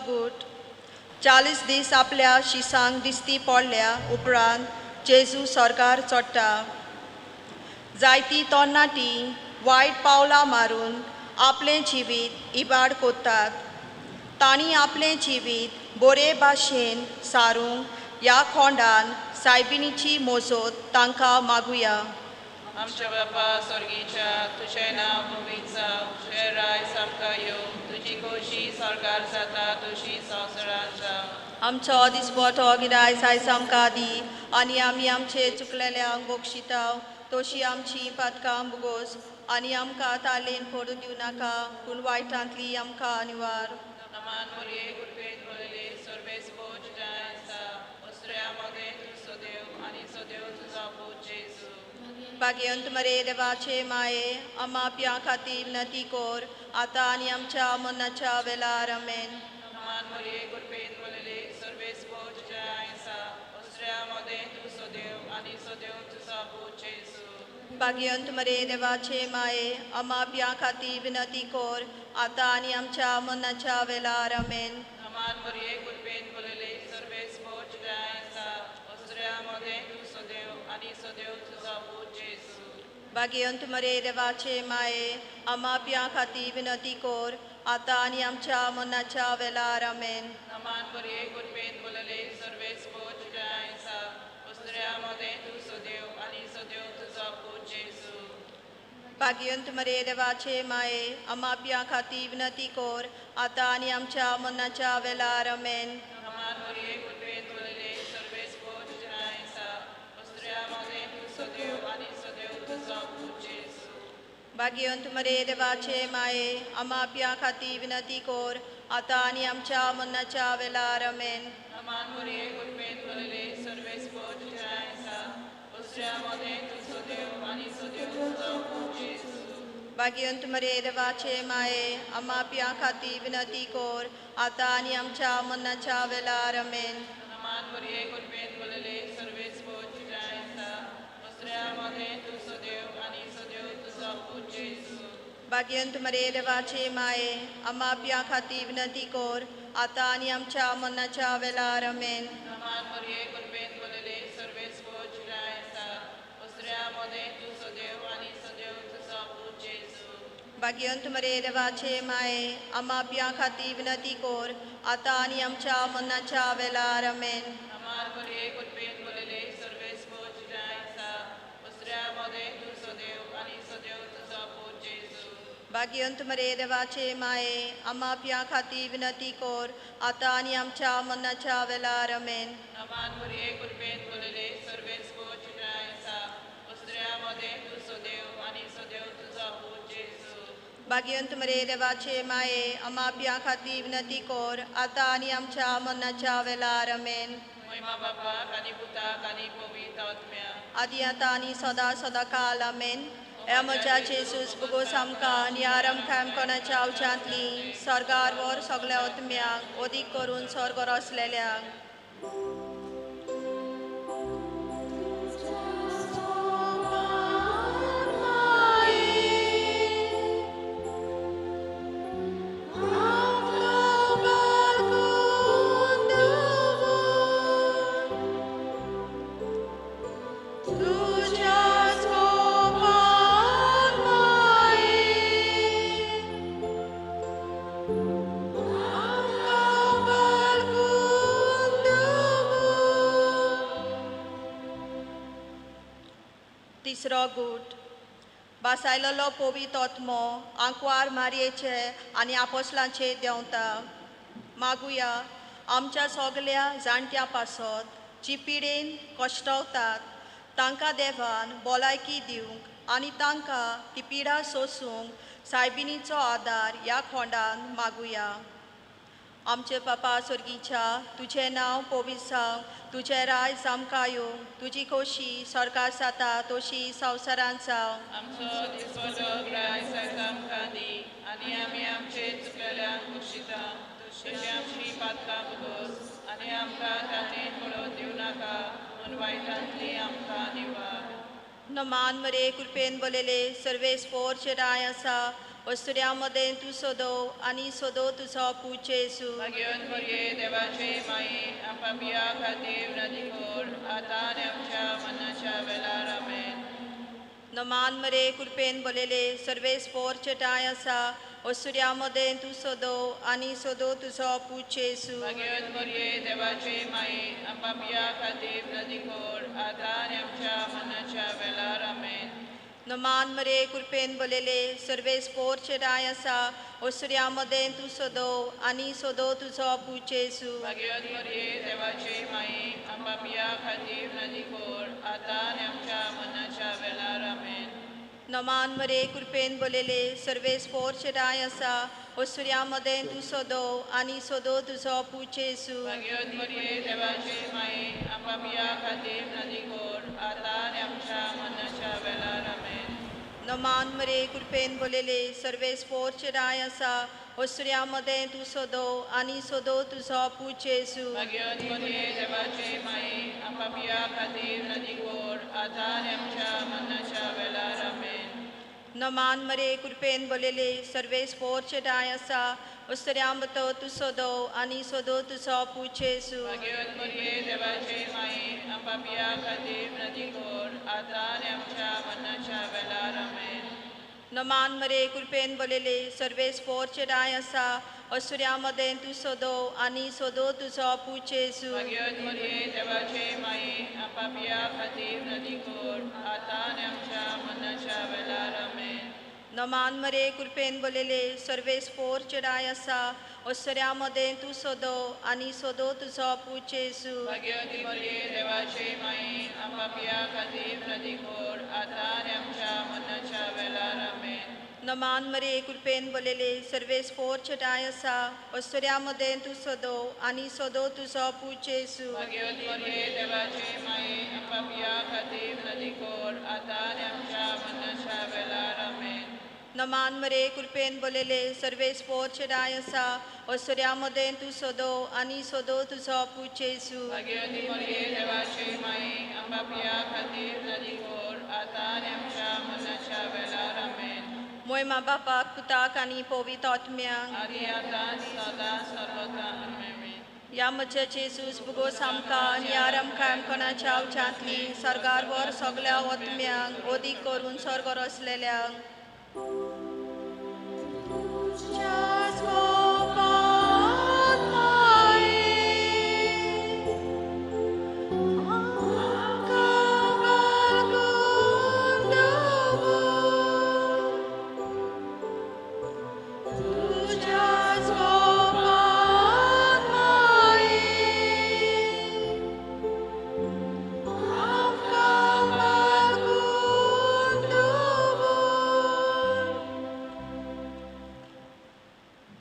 गुट 40 दीस आपल्या शिसांक दिसती पडल्या उपरांत जेजू सरकार चडटा. जायती तरणाटी वायट पावलां मारून आपलें जिवीत इबाड कोत्तात. तांणी आपलें जिवीत बरे भाशेन सारूंक ह्या खोंडान सायबिणीची मोजत तांकां मागुया. आमच्या बापा स्वर्गीच्या तुझें नांव पवित्र जावं, तुझें रायज आमकां येवं, तुजी खोशी सरकार जाता तशी संवसारांत जावं. आमचो दिसपतो गिराय आयज आमकां दी आनी आमी आमचे चुकलेल्यांक बक्षिताव तशी आमची पातकां बुगोस आनी आमकां तालेन पडूं दिवं नाका पूण वायटांतली आमकां निवार. नमान मोरये गुरपेत बोलले सर्वेस बोज जायसा अस्त्र्या मगे तू सदैव आनी सदैव तुझा पूज जेजू. भाग्यवंत मरे देवाचे माये आम्हा प्या खातीर विनंती कोर आतां आनी आमच्या मरणाच्या वेळार आमेन. नमान मोरये गुरपेत बोलले सर्वेस बोज जायसा अस्त्र्या मगे तू सदैव आनी सदैव तुझा पूज जेजू. भाग्यवंत मरे देवाचे माये आम्हा प्या खातीर विनंती कोर आतां आनी आमच्या मरणाच्या वेळार आमेन. नमान मोरये गुरपेत बोलले सर्वेस बोज जायसा अस्त्र्या मगे तू सदैव आनी सदैव तुझा पूज जेजू. भाग्यवंत मरे देवाचे माये आम्हा प्या खातीर विनंती कोर आतां आनी आमच्या मरणाच्या वेळार आमेन. नमान मोरये गुरपेत बोलले सर्वेस बोज जायसा अस्त्र्या मगे तू सदैव आनी सदैव तुझा पूज जेजू. भाग्यवंत मरे देवाचे माये आम्हा प्या खातीर विनंती कोर आतां आनी आमच्या मरणाच्या वेळार आमेन. नमान मोरये गुरपेत बोलले सर्वेस बोज जायसा अस्त्र्या मगे तू सदैव आनी सदैव तुझा पूज जेजू. भाग्यवंत मरे देवाचे माये आम्हा प्या खातीर विनंती कोर आतां आनी आमच्या मरणाच्या वेळार आमेन. नमान मोरये गुरपेत बोलले सर्वेस बोज जायसा अस्त्र्या मगे तू सदैव आनी सदैव तुझा पूज जेजू. भाग्यवंत मरे देवाचे माये आम्हा प्या खातीर विनंती कोर आतां आनी आमच्या मरणाच्या वेळार आमेन. नमान मोरये गुरपेत बोलले सर्वेस बोज जायसा अस्त्र्या मगे तू सदैव आनी सदैव तुझा पूज जेजू. भाग्यवंत मरे देवाचे माये आम्हा प्या खातीर विनंती कोर आतां आनी आमच्या मरणाच्या वेळार आमेन. नमान मोरये गुरपेत बोलले सर्वेस बोज जायसा अस्त्र्या मगे तू सदैव आनी सदैव तुझा पूज जेजू. भाग्यवंत मरे देवाचे माये आम्हा प्या खातीर विनंती कोर आतां आनी आमच्या मरणाच्या वेळार आमेन. नमान मोरये गुरपेत बोलले सर्वेस बोज जायसा अस्त्र्या मगे तू सदैव आनी सदैव तुझा पूज जेजू. भाग्यवंत मरे देवाचे माये आम्हा प्या खातीर विनंती कोर आतां आनी आमच्या मरणाच्या वेळार आमेन. नमान मोरये गुरपेत बोलले सर्वेस बोज जायसा अस्त्र्या मगे तू सदैव आनी सदैव तुझा पूज जेजू. भाग्यवंत मरे देवाचे माये आम्हा प्या खातीर विनंती कोर आतां आनी आमच्या मरणाच्या वेळार आमेन. महिमा बापाक आनी पुताक आनी पवित्र आत्म्या आदी आतां आनी सदां सदां काल आमेन. हे म्हज्या जेजूस बुगोस आमकां आनी आमकां आमकोणाच्या आवच्यांतली सरगार वर सगल्या आत्म्यांक ओदीक करून स्वर्गार आसलेल्यांक. तिसरो गूट बासायलोलो पवित्र आत्मो आंकवार मारयेचे आनी आपोसलांचे देंवता. मागुया आमच्या सगल्या जाणट्या पासत जी पिडेन कश्टावतात तांकां देवान भलायकी दिवंक आनी तांकां ती पिडा सोसूंक सायबिणीचो आदार ह्या खोंडान मागुया. आमचे बापा स्वर्गीच्या तुझें नांव पवित्र जावं, तुझें रायज आमकां येवं, तुजी खोशी सरकार जाता तशी संवसारांत जावं. आमचो दिसपतो रायज आयज आमकां दी आनी आमी आमचे चुकलेल्यांक बक्षिता तशी आमची पातकां बुगोस आनी आमकां ताणें पडोवन दिवं नाका पूण वायटांतली आमकां निवार. नमान मरे कृपेन बोलेले सर्वेस पोरचे राय आसा वस्तुऱ्यामध्ये तू सोदो आणि सोदो तुझा पूज येसू भाग्यवान मरिये देवाचे माई आपापिया खातीर नदीकोर आता आणि आमच्या मनाच्या वेळार आमेन. नमान मरे कृपेन बोलेले सर्वे स्पोर चटाय असा वस्तुऱ्यामध्ये तू सोदो आणि सोदो तुझा पूज येसू भाग्यवान मरिये देवाचे माई आपापिया खातीर नदीकोर आता आणि आमच्या मनाच्या वेळार आमेन. नमान मरे कृपेन बोलेले सर्वे स्पोर चटाय असा वस्तुऱ्यामध्ये तू सोदो आणि सोदो तुझा पूज येसू भाग्यवान मरिये देवाचे माई आपापिया खातीर नदीकोर आता आणि आमच्या मनाच्या वेळार आमेन. नमान मरे कृपेन बोलेले सर्वे स्पोर चटाय असा वस्तुऱ्यामध्ये तू सोदो आणि सोदो तुझा पूज येसू भाग्यवान मरिये देवाचे माई आपापिया खातीर नदीकोर आता आणि आमच्या मनाच्या वेळार आमेन. नमान मरे कृपेन बोलेले सर्वे स्पोर चटाय असा वस्तुऱ्यामध्ये तू सोदो आणि सोदो तुझा पूज येसू भाग्यवान मरिये देवाचे माई आपापिया खातीर नदीकोर आता आणि आमच्या मनाच्या वेळार आमेन. नमान मरे कृपेन बोलेले सर्वे स्पोर चटाय असा वस्तुऱ्यामध्ये तू सोदो आणि सोदो तुझा पूज येसू भाग्यवान मरिये देवाचे माई आपापिया खातीर नदीकोर आता आणि आमच्या मनाच्या वेळार आमेन. नमान मरे कृपेन बोलेले सर्वे स्पोर चटाय असा वस्तुऱ्यामध्ये तू सोदो आणि सोदो तुझा पूज येसू भाग्यवान मरिये देवाचे माई आपापिया खातीर नदीकोर आता आणि आमच्या मनाच्या वेळार आमेन. नमान मरे कृपेन बोलेले सर्वे स्पोर चटाय असा वस्तुऱ्यामध्ये तू सोदो आणि सोदो तुझा पूज येसू भाग्यवती मरिये देवाचे माई आपापिया खातीर नदीकोर आता आणि आमच्या मनाच्या वेळार आमेन. नमान मरे कृपेन बोलेले सर्वे स्पोर चटाय असा वस्तुऱ्यामध्ये तू सोदो आणि सोदो तुझा पूज येसू भाग्यवती मरिये देवाचे माई आपापिया खातीर नदीकोर आता आणि आमच्या मनाच्या वेळार आमेन. नमान मरे कृपेन बोलेले सर्वे स्पोर चटाय असा वस्तुऱ्यामध्ये तू सोदो आणि सोदो तुझा पूज येसू भाग्यवती मरिये देवाचे माई आपापिया खातीर नदीकोर आता आणि आमच्या मनाच्या वेळार आमेन. मोयमा बापाक पुताक आणि पवित्र आत्म्यांक आदी आता सदा सर्वदा आमेन. या मध्य जेसूस बुगो सामका यार आमकां आमकोणाच्या उच्चांतली सरकार वर सगळ्या आत्म्यांक ओदीक करून सर्गर असलेल्यांक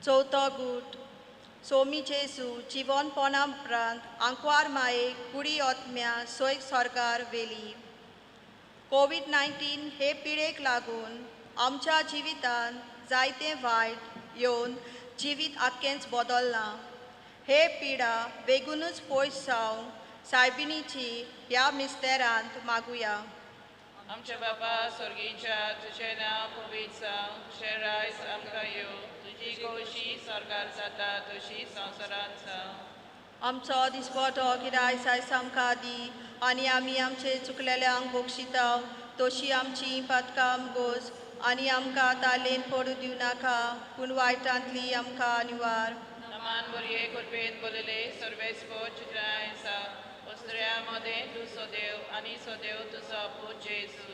चौथा गुट सोमी जेसू जीवनपणा उपरांत आंकवार मायेक कुडी आत्म्या सोय सरकार वेली. कोविड-19 हे पिडेक लागून आमच्या जिवितान जायते वायट येवन जिवीत आख्खेंच बदलना. हे पिडा बेगूनच पयस जावं सायबिणीची ह्या मिस्तेरांत मागुया. आमच्या बापा स्वर्गीच्या तुझें नांव पवित्र जावं, तुझें रायज आमकां येवं, तुजी कशी सरकार जाता तशी संवसारांत जावं. आमचो दिसपटो गिराय सायज आमकां दी आनी आमी आमचे चुकलेल्यांक बक्षिता तशी आमची पातकां आमगोज आनी आमकां तालेन पडू दिवं नाका पूण वायटांतली आमकां निवार. नमान मरिये कृपेन बोलेले सर्वे स्पोर्ट चित्रांचा वस्त्र्यामध्ये तू सदैव आणि सदैव तुझा पूज येसू.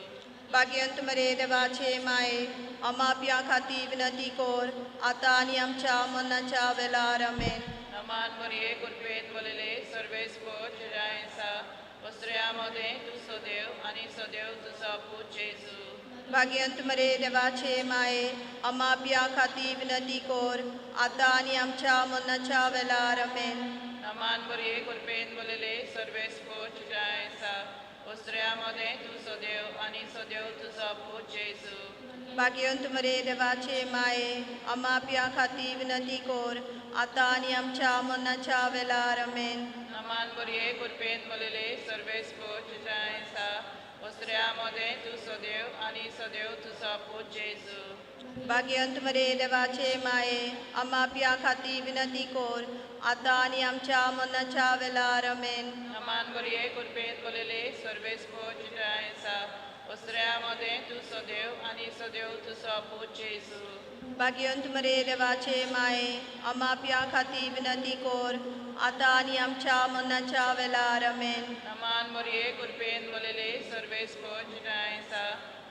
भाग्यवंत मरे देवाचे माये आमाप्या खातीर विनंती कोर आतां आनी आमच्या मरणाच्या वेळार आमेन. नमान मरिये कृपेन बोलेले सर्वे स्पोर्ट चित्रांचा वस्त्र्यामध्ये तू सदैव आणि सदैव तुझा पूज येसू. भाग्यवंत मरे देवाचे माये आमाप्या खातीर विनंती कोर आतां आनी आमच्या मरणाच्या वेळार आमेन. नमान मरिये कृपेन बोलेले सर्वे स्पोर्ट चित्रांचा वस्त्र्यामध्ये तू सदैव आणि सदैव तुझा पूज येसू. भाग्यवंत मरे देवाचे माये आमाप्या खातीर विनंती कोर आतां आनी आमच्या मरणाच्या वेळार आमेन. नमान मरिये कृपेन बोलेले सर्वे स्पोर्ट चित्रांचा वस्त्र्यामध्ये तू सदैव आणि सदैव तुझा पूज येसू. भाग्यवंत मरे देवाचे माये आम्हा पिया खाती विनंती कोर आता आणि आमच्या मरणाच्या वेळार आमेन. नमान बरी कृपेत बोलेले सर्वेस पोचटायसा वस्त्र्यामध्ये तू सदैव आणि सदैव तुझा पूज येसू. भाग्यवंत मरे देवाचे माये आम्हा पिया खाती विनंती कोर आता आणि आमच्या मरणाच्या वेळार आमेन. नमान बरी कृपेत बोलेले सर्वेस पोचटायसा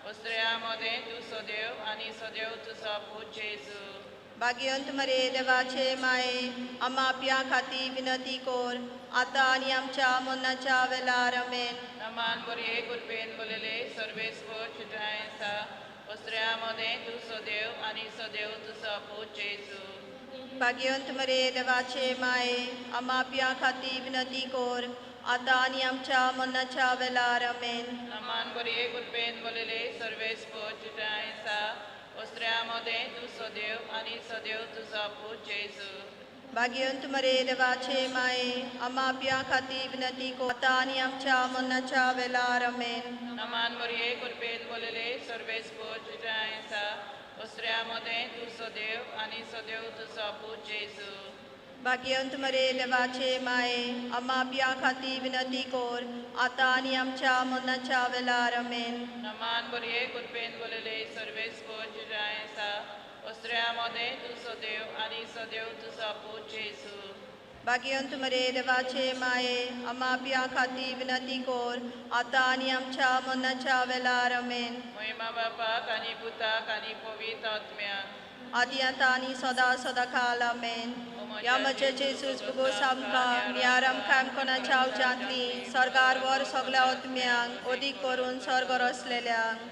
वस्त्र्यामध्ये तू सदैव आणि सदैव तुझा पूज येसू. भाग्यवंत मरे देवाचे माये आम्हा पिया खाती विनंती कोर आता आणि आमच्या मरणाच्या वेळार आमेन. नमान बरी कृपेत बोलेले सर्वेस पोचटायसा वस्त्र्यामध्ये तू सदैव आणि सदैव तुझा पूज येसू. भाग्यवंत मरे देवाचे माये आम्हा पिया खाती विनंती कोर आता आणि आमच्या मरणाच्या वेळार आमेन. नमान बरी कृपेत बोलेले सर्वेस पोचटायसा वस्त्र्यामध्ये तू सदैव आणि सदैव तुझा पूज येसू. भाग्यवंत मरे देवाचे माये आम्हा पिया खाती विनंती कोर आता आणि आमच्या मरणाच्या वेळार आमेन. नमान बरी कृपेत बोलेले सर्वेस पोचटायसा वस्त्र्यामध्ये तू सदैव आणि सदैव तुझा पूज येसू. भाग्यवंत मरे देवाचे माये आम्हा पिया खाती विनंती कोर आता आणि आमच्या मरणाच्या वेळार आमेन. नमान बरी कृपेत बोलेले सर्वेस पोचटायसा वस्त्र्यामध्ये तू सदैव आणि सदैव तुझा पूज येसू. भाग्यवंत मरे देवाचे माये आम्हा पिया खाती विनंती कोर आता आणि आमच्या मरणाच्या वेळार आमेन. महिमा बापाक आणि पुताक आणि पवित्र आत्म्याक आदी आता आणि सदा सदा काल आमेन. या म्हजे जेसूस बुगोस आमकां नियारम काम कोणाच्या उजांतली सरकार वर सगळ्या आत्म्यांक ओदीक करून सर्गर असलेल्यांक.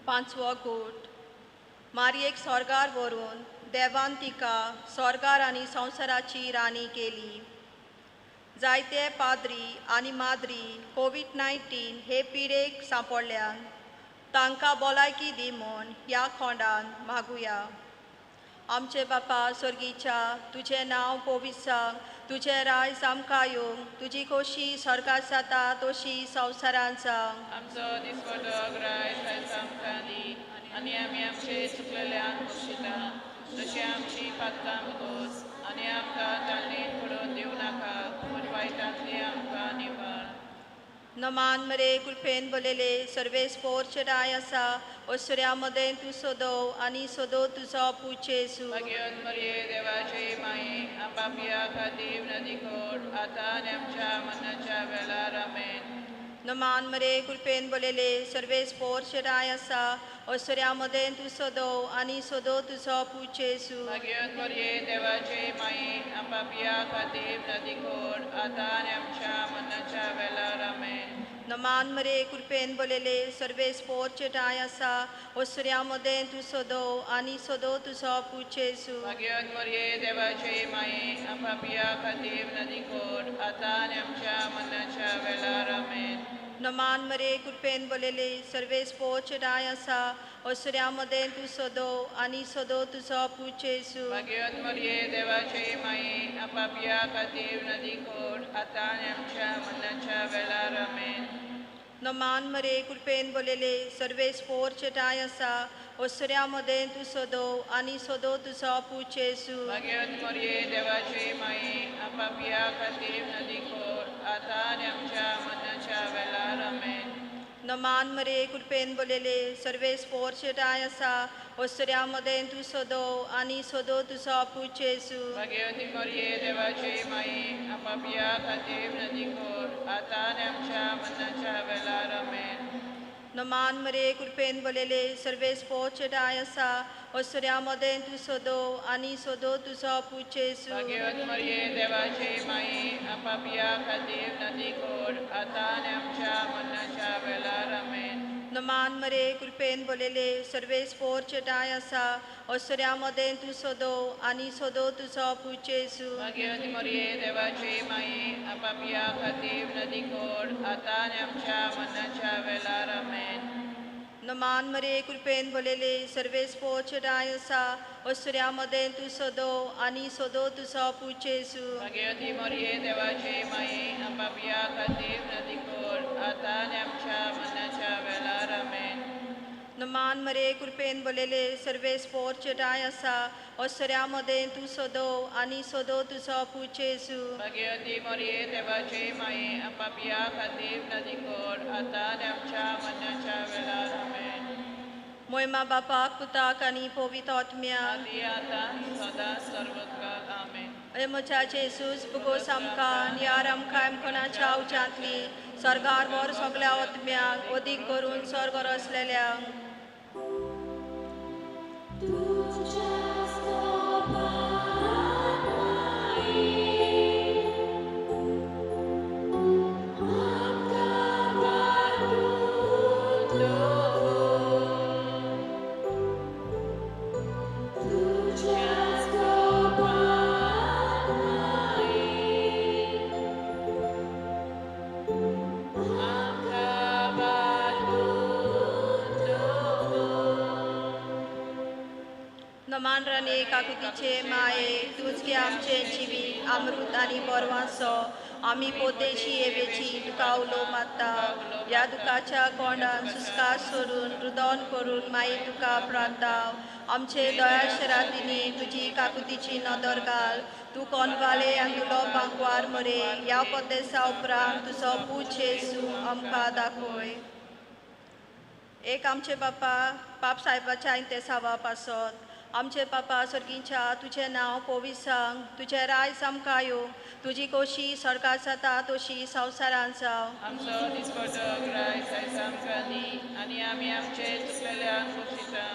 पांचवो गोट. मारयेक स्वर्गार व्हरून देवान तिका स्वर्गार आनी संवसाराची राणी केली. जायते पाद्री आनी माद्री कोविड-19 हे पिडेक सांपडल्यान तांकां भलायकी दी म्हूण ह्या खोंडान मागुया. आमचे बापा स्वर्गीच्या तुझें नांव पवित्र जावं, तुझें रायज आमकां येवंक, तुजी खोशी स्वर्गांत जाता तशी संवसारांत जावं. आमचो दिसपटो रायज आयज आमकां दी आनी आमी आमचे चुकलेल्यांक बक्षिता तशी आमची पातकां बगोस आनी आमकां ताळणेन पडोवन दिवं नाका पूण वायटांतली आमकां निवार. नमान मरे कृपेन बोलेले सर्वेस पोरचेराय आसा ओसऱ्यामध्ये तूं सोदो आनी सोदो तुजो पूज येसू. भाग्यवंत मरिये देवाचे माये आमकां पिया खातीर विनंती कर आतां आनी आमच्या मरणाच्या वेळार आमेन. नमान मरे कृपेन बोलेले सर्वेस पोरचेराय आसा ओसऱ्यामध्ये तूं सोदो आनी सोदो तुजो पूज येसू. भाग्यवंत मरिये देवाचे माये आमकां पिया खातीर विनंती कर आतां आनी आमच्या मरणाच्या वेळार आमेन. नमान मरे कृपेन बोलेले सर्वेस पोरचेराय आसा ओसऱ्यामध्ये तूं सोदो आनी सोदो तुजो पूज येसू. भाग्यवंत मरिये देवाचे माये आमकां पिया खातीर विनंती कर आतां आनी आमच्या मरणाच्या वेळार आमेन. नमान मरे कृपेन बोलेले सर्वेस पोरचेराय आसा ओसऱ्यामध्ये तूं सोदो आनी सोदो तुजो पूज येसू. भाग्यवंत मरिये देवाचे माये आमकां पिया खातीर विनंती कर आतां आनी आमच्या मरणाच्या वेळार आमेन. नमान मरे कृपेन बोलेले सर्वेस पोरचेराय आसा ओसऱ्यामध्ये तूं सोदो आनी सोदो तुजो पूज येसू. भाग्यवंत मरिये देवाचे माये आमकां पिया खातीर विनंती कर आतां आनी आमच्या मरणाच्या वेळार आमेन. नमान मरे कृपेन बोलेले सर्वेस पोरचेराय आसा ओसऱ्यामध्ये तूं सोदो आनी सोदो तुजो पूज येसू. भाग्यवती मरिये देवाचे माये आमकां पिया खातीर विनंती कर आतां आनी आमच्या मरणाच्या वेळार आमेन. नमान मरे कृपेन बोलेले सर्वेस पोरचेराय आसा ओसऱ्यामध्ये तूं सोदो आनी सोदो तुजो पूज येसू. भाग्यवत मरिये देवाचे माये आमकां पिया खातीर विनंती कर आतां आनी आमच्या मरणाच्या वेळार आमेन. नमान मरे कृपेन बोलेले सर्वेस पोर चटाय असा ऐश्वर्यामध्ये तू सोदो आणि सोदो तुझो पुचेसू भाग्यवती मरिये देवाची माई आपापल्या खातीर नदी कोड आता आणि आमच्या मरणाच्या वेळार आमेन. नमान मरे कृपेन बोलेले सर्वेस पोर चटाय असा ऐश्वर्यामध्ये तू सोदो आणि सोदो तुझो पुचेसू भाग्यवती मरिये देवाची माई आपापल्या खातीर नदी कोड आता आणि आमच्या मरणाच्या वेळार आमेन. नमान मरे कृपेन बोलेले सर्वेस पोर चटाय असा ऐश्वर्यामध्ये तू सोदो आणि सोदो तुझो पुचेसू भाग्यवती मरिये देवाची माई आपापल्या खातीर नदी कोड आता आणि आमच्या मरणाच्या वेळार आमेन. मोहिमा बापाक पुताक आणि पवित्र आत्म्याक आदी आता सदा सर्वकाळ आमेन. अय म्हज्या जेसूस बुगोस आमकां नियार आमकां कोणाच्या उच्यांतली सर्गार वर सगळ्या आत्म्यांक अदीक करून स्वर्ग रचलेल्यांक नमान राणे काकुतीचे माये तूच की आमचे जिवीत अमृत आणि बरवांसो आम्ही पोतेशी येवेची तुका उलो माता या दुखाच्या कोंडान सुस्कार सोडून रुदन करून माई तुका प्रांताव आमचे दया शरातीने तुझी काकुतीची नदर घाल तू कोणवाले अंगुलो बांकवार मरे या पदेसा उपरांत तुझो पूज येसू आमकां दाखोय. एक आमचे बापा पाप साहेबाच्या ते सावा पासत आमचे बापा सर्गींच्या तुझे नाव पवित्र सांग तुझे राय सामका येवं तुझी कोशी सरकार जाता तशी संवसारान जावं. आमचो दिसपटो ग्राय सामका दी आनी आमी आमचे चुकलेल्यांक बक्षिता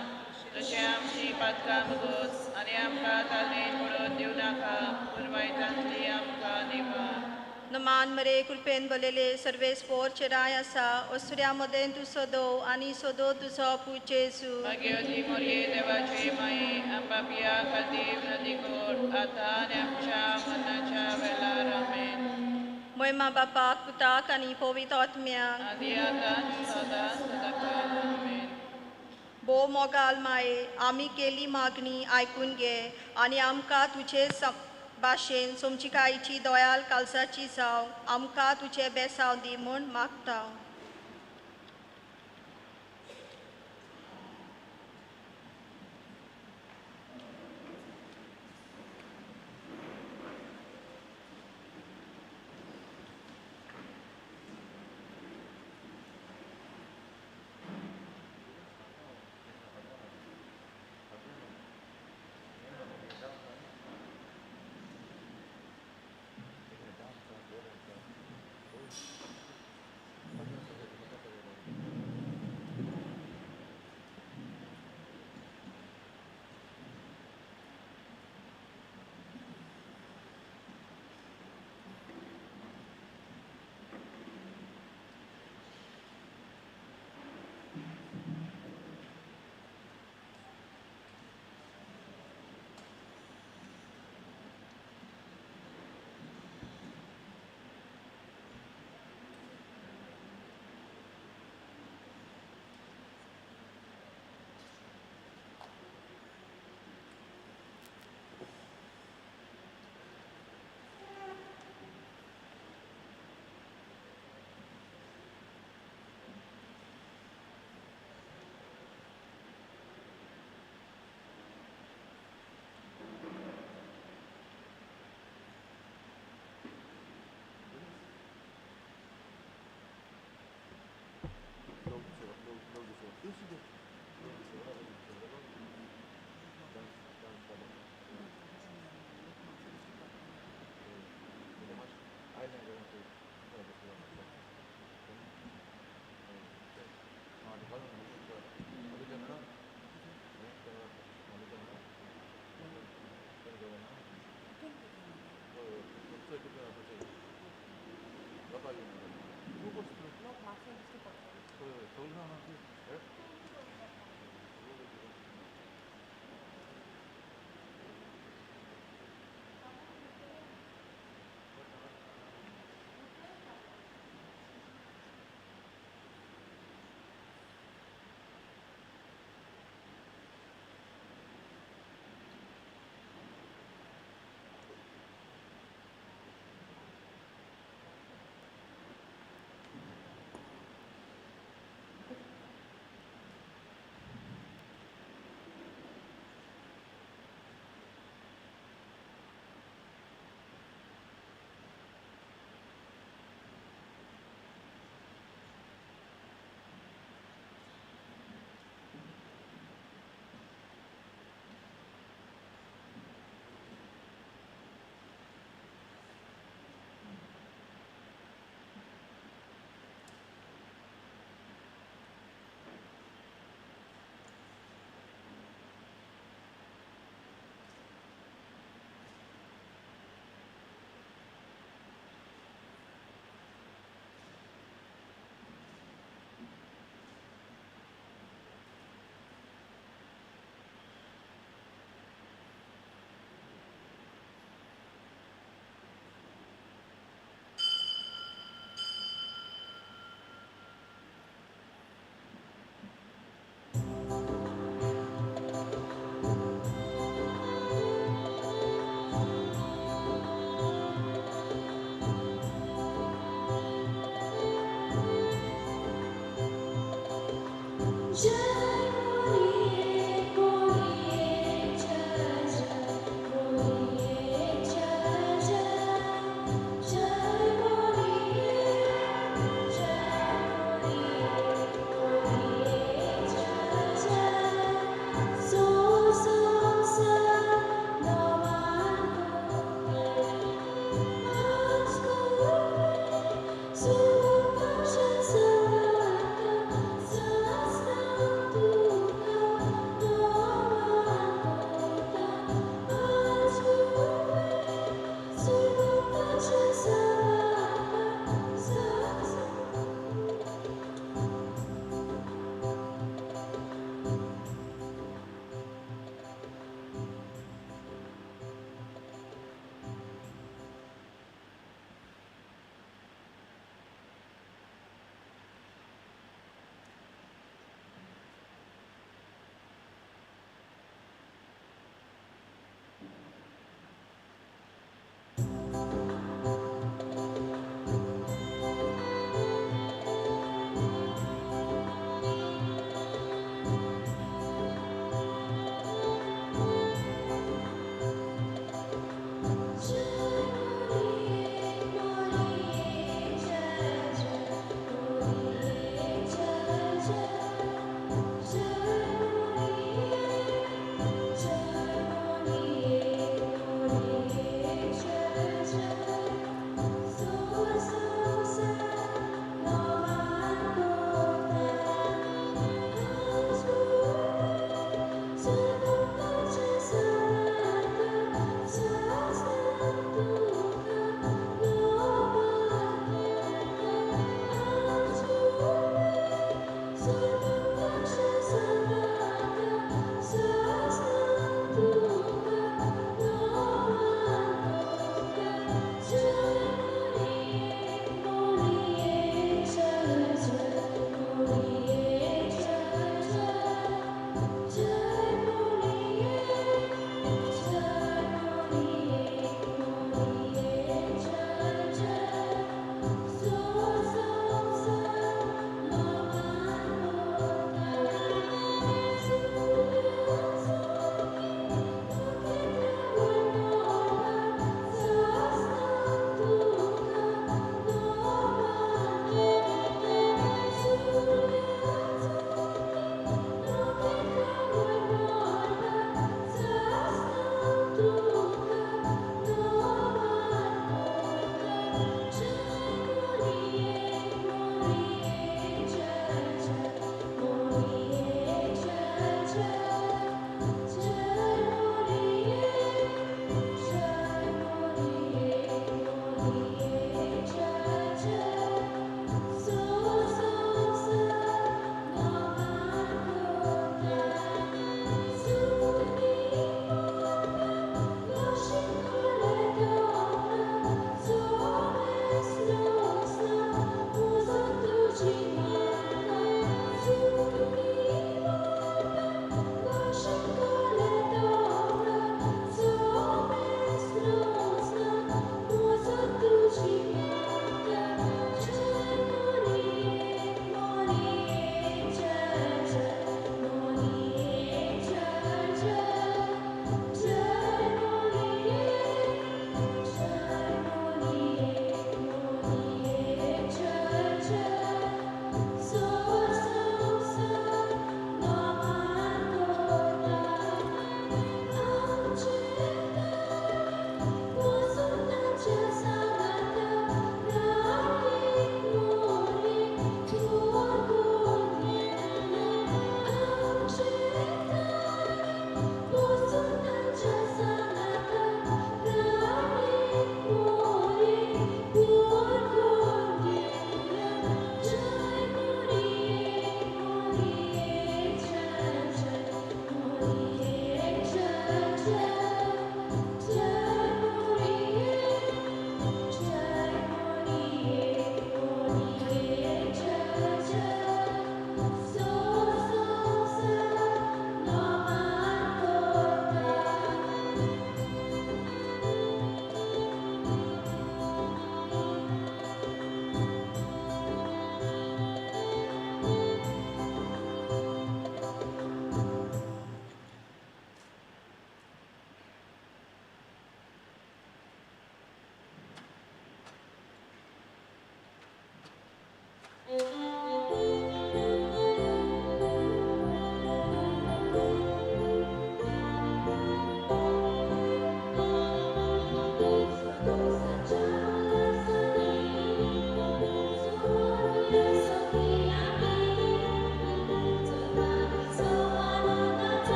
तशें आमची पातकां बगोस आनी आमकां ताल्लेन पडोवन दिवं नाका पूण वायटांतली आमकां निवार. नमान मरे कृपेन बोलेले सर्वेस पोर चेराय आसा ऐश्वर्यामध्ये तू सोदो आणि सोदो तुझो पुचेसू भाग्यवती मरिये देवाची माई आपापल्या खातीर नदी कोड आता आनी आमच्या मरणाच्या वेळार आमेन. महिमा बापाक पुताक आणि पवित्र आत्म्यांक आदी आता सदा सदाकाळ आमेन. बो मोगाल माये आमी केली मागणी आयकून घे आणि आमकां तुझे भाशेन सोमचिकायेची दोयाल कालसाची जाव आमकां तुझे बेसाव दी म्हूण मागता.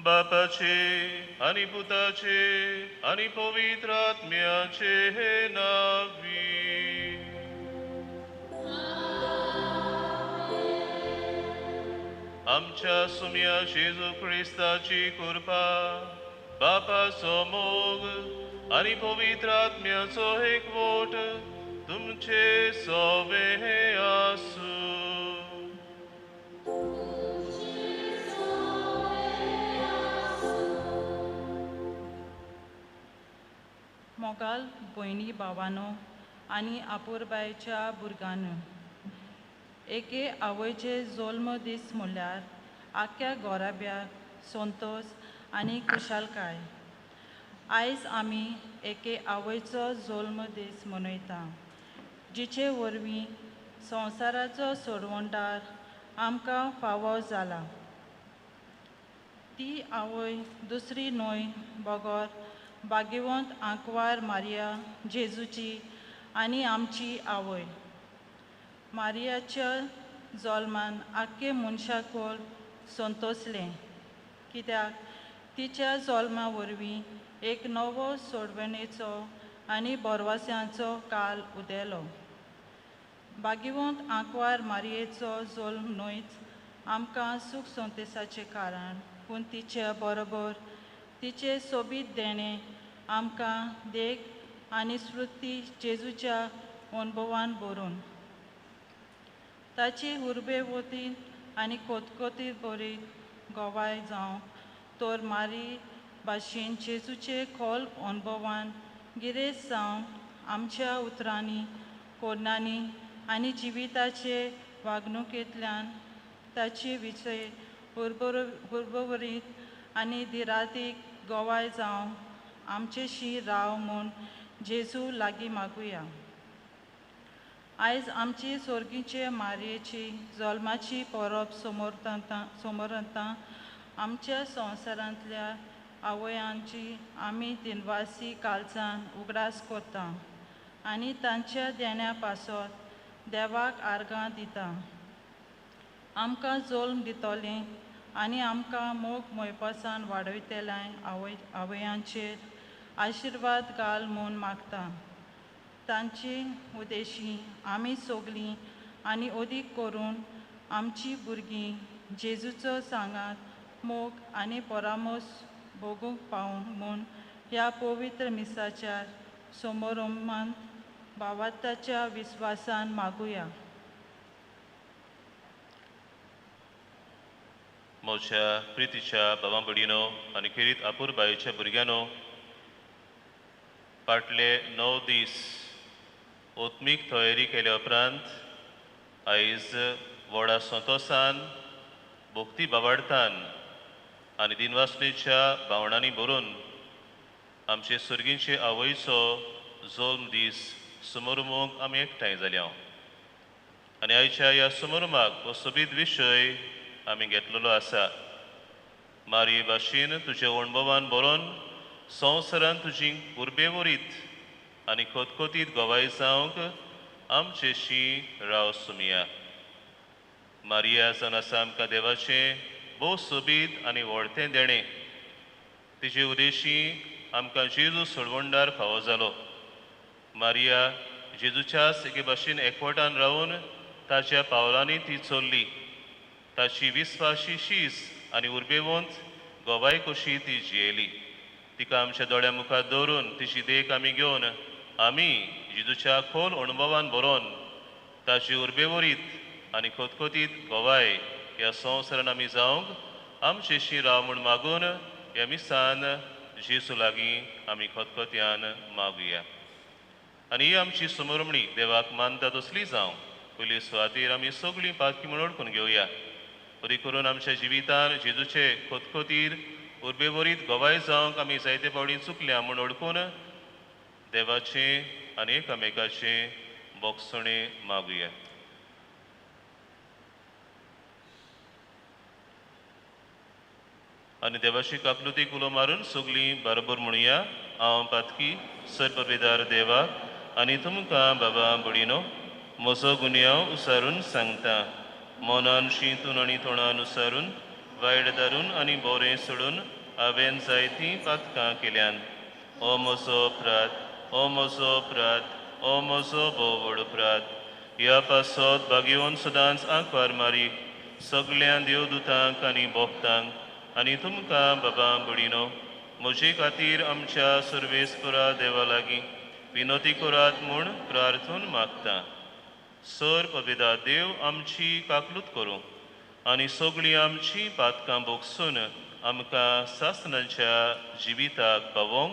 बापाचे आणि पुताचे आणि पवित्र आत्म्याचे नावी. आमच्या सुम्या जेजू ख्रिस्ताची कृपा, बापाचो मोग आणि पवित्र आत्म्याचो एकवट तुमचे सोबे आसू. मोगाल भयणी भावानो आनी आपुरबायेच्या भुरग्यानो, एके आवयचे जल्म दीस म्हणल्यार आख्या गोराब्याक संतोष आनी खुशालकाय. आयज आमी एके आवयचो जल्म दीस मनयता, जिचे वरवीं संवसाराचो सोडवणदार आमकां फावो जाला. ती आवय दुसरी न्हय बगोर भाग्यवंत आंकवार मारिया जेजूची आनी आमची आवय. मारियाच्या जल्मान आख्खे मनशाकोल संतोसलें, कित्याक तिच्या जल्मा वरवीं एक नवो सोडवणेचो आनी बोरवास्यांचो काल उदेलो. भाग्यवंत आंकवार मारयेचो जल्म न्हयच आमकां सूख संतोशाचें कारण, पूण तिचे बरोबर तिचे सोबीत देणें आमकां देख आनी स्मृती जेजूच्या अनुभवान भरून. ताची उर्बे वतीन आनी कोतकोती बरी गोवाय जावं तोर मारी भाशेन जेजूचे खोल अनुभवान गिरेस्त जावन आमच्या उतरांनी, कोडणांनी आनी जिविताचे वागणुकेंतल्यान ताचे विशय उर्बरीत आनी धिरातीक गोवाय जावं आमचेशी राव म्हूण जेजू लागीं मागुया. आयज आमची सोर्गीचे मारयेची जल्माची परब समोरता आमच्या संवसारांतल्या आवयांची आमी दिनवासी काळजान उगडास करता आनी तांच्या देण्या पासत देवाक आर्गां दिता. आमकां जल्म दितोलें आनी आमकां मोग मोयपासान वाडयतलें आवयांचेर आशिर्वाद घाल म्हूण मागता. तांचे उद्देशी आमी सोगलीं आनी अदीक करून आमची भुरगीं जेजूचो सांगात मोग आनी परामोस भोगूंक पावूं म्हूण ह्या पवित्र मिसाच्या समारंभांत भावार्थाच्या विस्वासान मागुया. म्हज्या प्रितीच्या भावां भयणीनो आनी खेरीत आपुरबायेच्या भुरग्यानो, फाटले 9 दीस ओत्मीक तयारी केल्या उपरांत आयज व्हडा संतोसान, भक्ती भावार्थान आनी दिनवासनेच्या भावनांनी भरून आमचे सुर्गींचे आवयचो जल्म दीस समारंभाक आमी एकठांय जाल्या. आनी आयच्या ह्या समारंभाक हो सोबीत विशय आमी घेतलेलो आसा. मारये भाशेन तुज्या अणभवान बरोवन संवसारान तुजी उर्बेवरीत आनी खोतखोतीत गोवाय जावंक आमचेशी राव सुमिया. मारिया जावन आसा आमकां देवाचें भोव सोबीत आनी व्हडतें देणें. तिचे उद्देशी आमकां जेजू सोडवणदार फावो जालो. मारिया जेजूच्याच एके भाशेन एकवटान रावन ताच्या पावलांनी ती चल्ली. ताची विस्वाशी शीस आनी उर्बेवंत गोवाय कशी ती जियेली. तिका आमच्या दोळ्या मुखार दवरून तिची देख आमी घेवन आमी जेजूच्या खोल अणभवान बरोवन ताची उर्बेवरीत आनी खोतखोतीत गोवाय ह्या संवसारान आमी जावंक आमचेशी राव म्हूण मागून ह्या मिसान जेजू लागीं आमी खोतखोत्यान मागुया. आनी ही आमची समोरमणी देवाक मानता तसली जावं पयली सुवातेर आमी सगळीं पातकी म्हूण ओळखून घेवया. बरी करून आमच्या जिवितान जेजूचे खोतखोतीर उर्बेवरीत गोवाय जावंक आमी जायते फावटी चुकल्या म्हूण ओळखून देवाचें आनी एकामेकाचें बोगसणें मागुया. आनी देवाची काकलुतीक उलो मारून सगळीं बरोबर म्हणुया. हांव पातकी सर्ववेदार देवाक आनी तुमकां बाबा भयणीनो म्हजो गुन्यांव उसारून सांगता. मोनान शिंतून आनी तोंडान उसारून वायट दारून आनी बोरें सोडून हांवें जायतीं पातकां केल्यान ओ म्हजो प्रात ओ म्हजो बोवड प्रात ह्या पासत बागेवन सदांच आंकवार मारी सगळ्या देवदूतांक आनी भोगतांक आनी तुमकां बाबा बुडिनो म्हजे खातीर आमच्या सर्वेस्परा देवा लागीं विनोती करात म्हूण प्रार्थून मागता सर पविता देव आमची काकलूत करूं आनी सगळीं आमची पातकां भोगसून आमकां सासणाच्या जिविताक पावोंक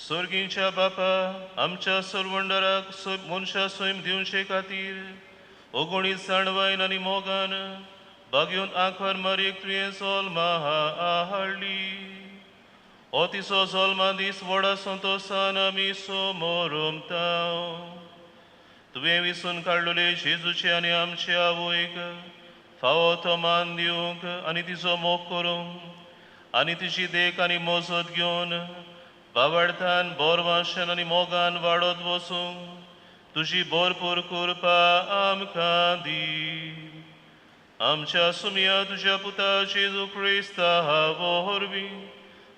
सर्गींच्या बापा आमच्या सरवंडराक मनशा स्वयं दिवचे खातीर ओगोणीत जाणवायन आनी मोगान बागेवन आंखवार मारीक तुवें जल्मा हाडली हो तिचो जल्मा दीस व्हडा संतोशान आमी समोर तुवें विसून काडलेले जेजूचे आनी आमचे आवयक फावो तो मान दिवंक आनी तिचो मोग करूंक आनी तिची देख आनी मोजत घेवन बावडतान बोरवाशन आनी मोगान वाडत वचूंक तुजी भरपूर कृपा आमकां दी आमच्या सुमया तुज्या पुता जेजू क्रिस्ता वरवीं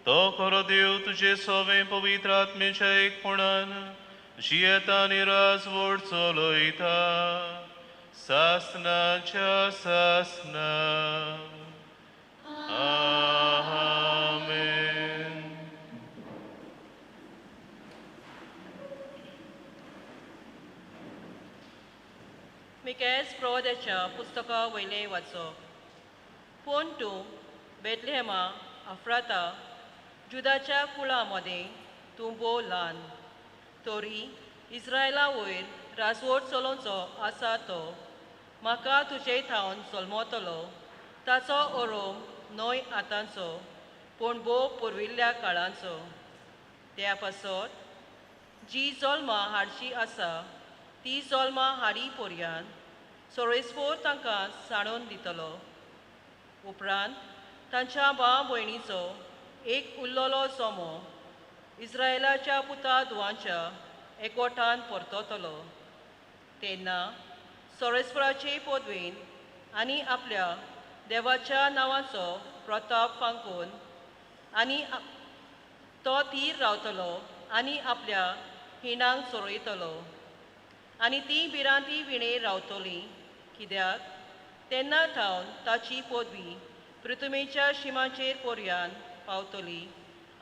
तो खरो देव तुजे सवें पवित्र आत्मेच्या एकपणान जियेता आनी राजवट चलयता सासनाच्या सासना आमेन. तितकेच प्रवद्याच्या पुस्तका वयले वाचप. पूण तूं बेतलेहमा अफ्राता जुदाच्या कुळामध्ये तूं भोव ल्हान, तरी इस्रायला वयर रासवट चलोवचो आसा तो म्हाका तुजे थावन जल्मतलो ताचो ओरोम न्हय आतांचो पूण भोव पुर्विल्ल्या काळांचो. त्या पासत जी जल्मां हाडची आसा ती जल्मां हाडी पर्यान सोरेस्पोर तांकां सांडून दितलो. उपरांत तांच्या भाव भयणीचो एक उरलोलो जोमो इस्रायलाच्या पुता धुवांच्या एकवटान परततलो. तेन्ना सोरेस्पराचे पदवेन आनी आपल्या देवाच्या नांवाचो प्रताप फांकून आनी तो तीर रावतलो आनी आपल्या हिणांक सोडयतलो आनी ती भिरांती विणेर रावतली, कित्याक तेन्ना थावन ताची पदवी पृथ्वीच्या शिमाचेर पर्यान पावतली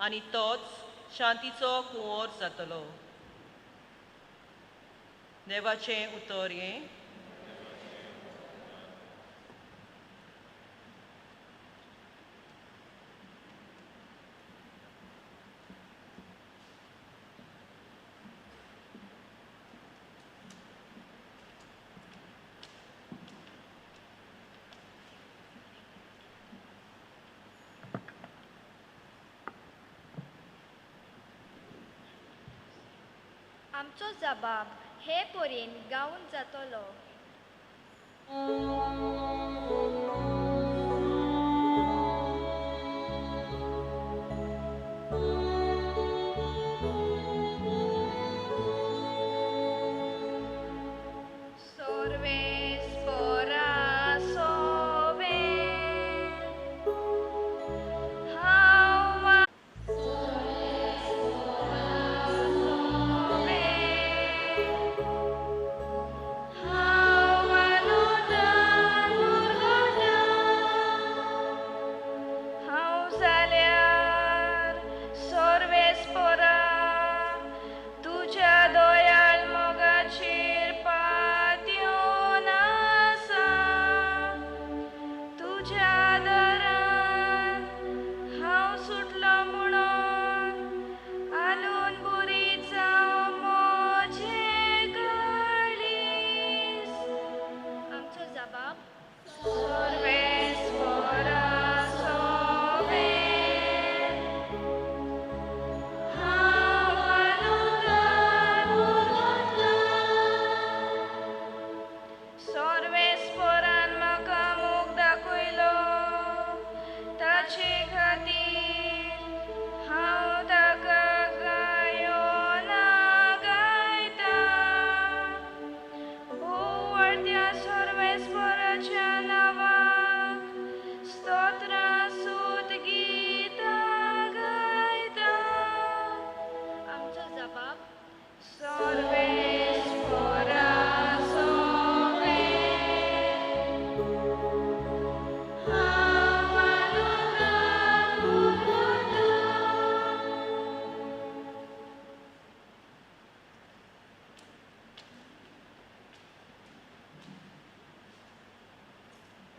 आनी तोच शांतीचो कुंवर जातलो. देवाचें उतर हें. आमचो जबाब हे पोरेन गावन जातलो.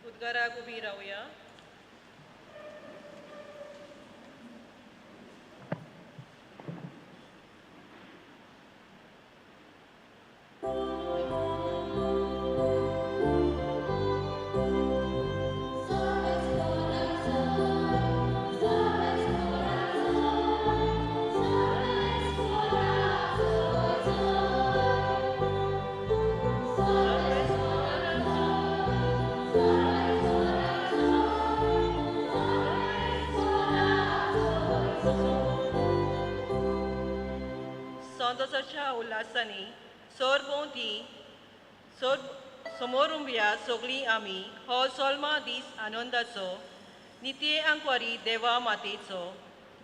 उद्गाराक उबी रावया. संतोषाच्या उल्हासांनी सरभोंवती समोर उब्या सगळीं आमी हो जल्मा दीस आनंदाचो नितये आंकवारी देवा मातेचो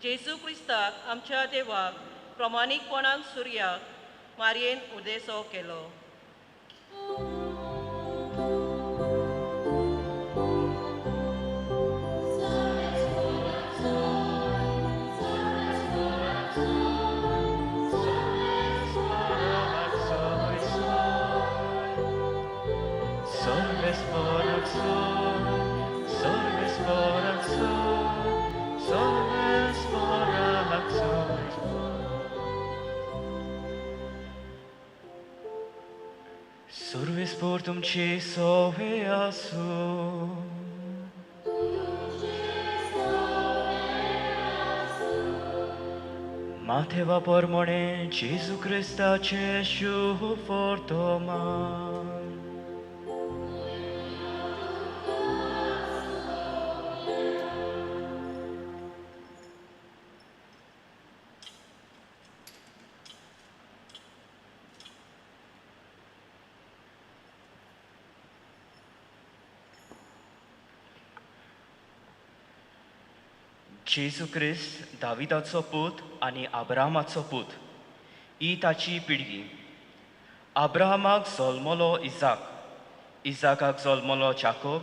जेजू क्रिस्ताक आमच्या देवाक प्रमाणीकपणान सुर्याक मारयेन उदेसो केलो. Crispor तुमची सोवे आसूं. Mateva pormone Gesù Christa ce shu fortoman. जेजू क्रिस्त दाविदाचो पूत आनी अब्राहमाचो पूत ही ताची पिळगी. अब्राहमाक जल्मलो इजाक, इजाकाक जल्मलो जाकोब,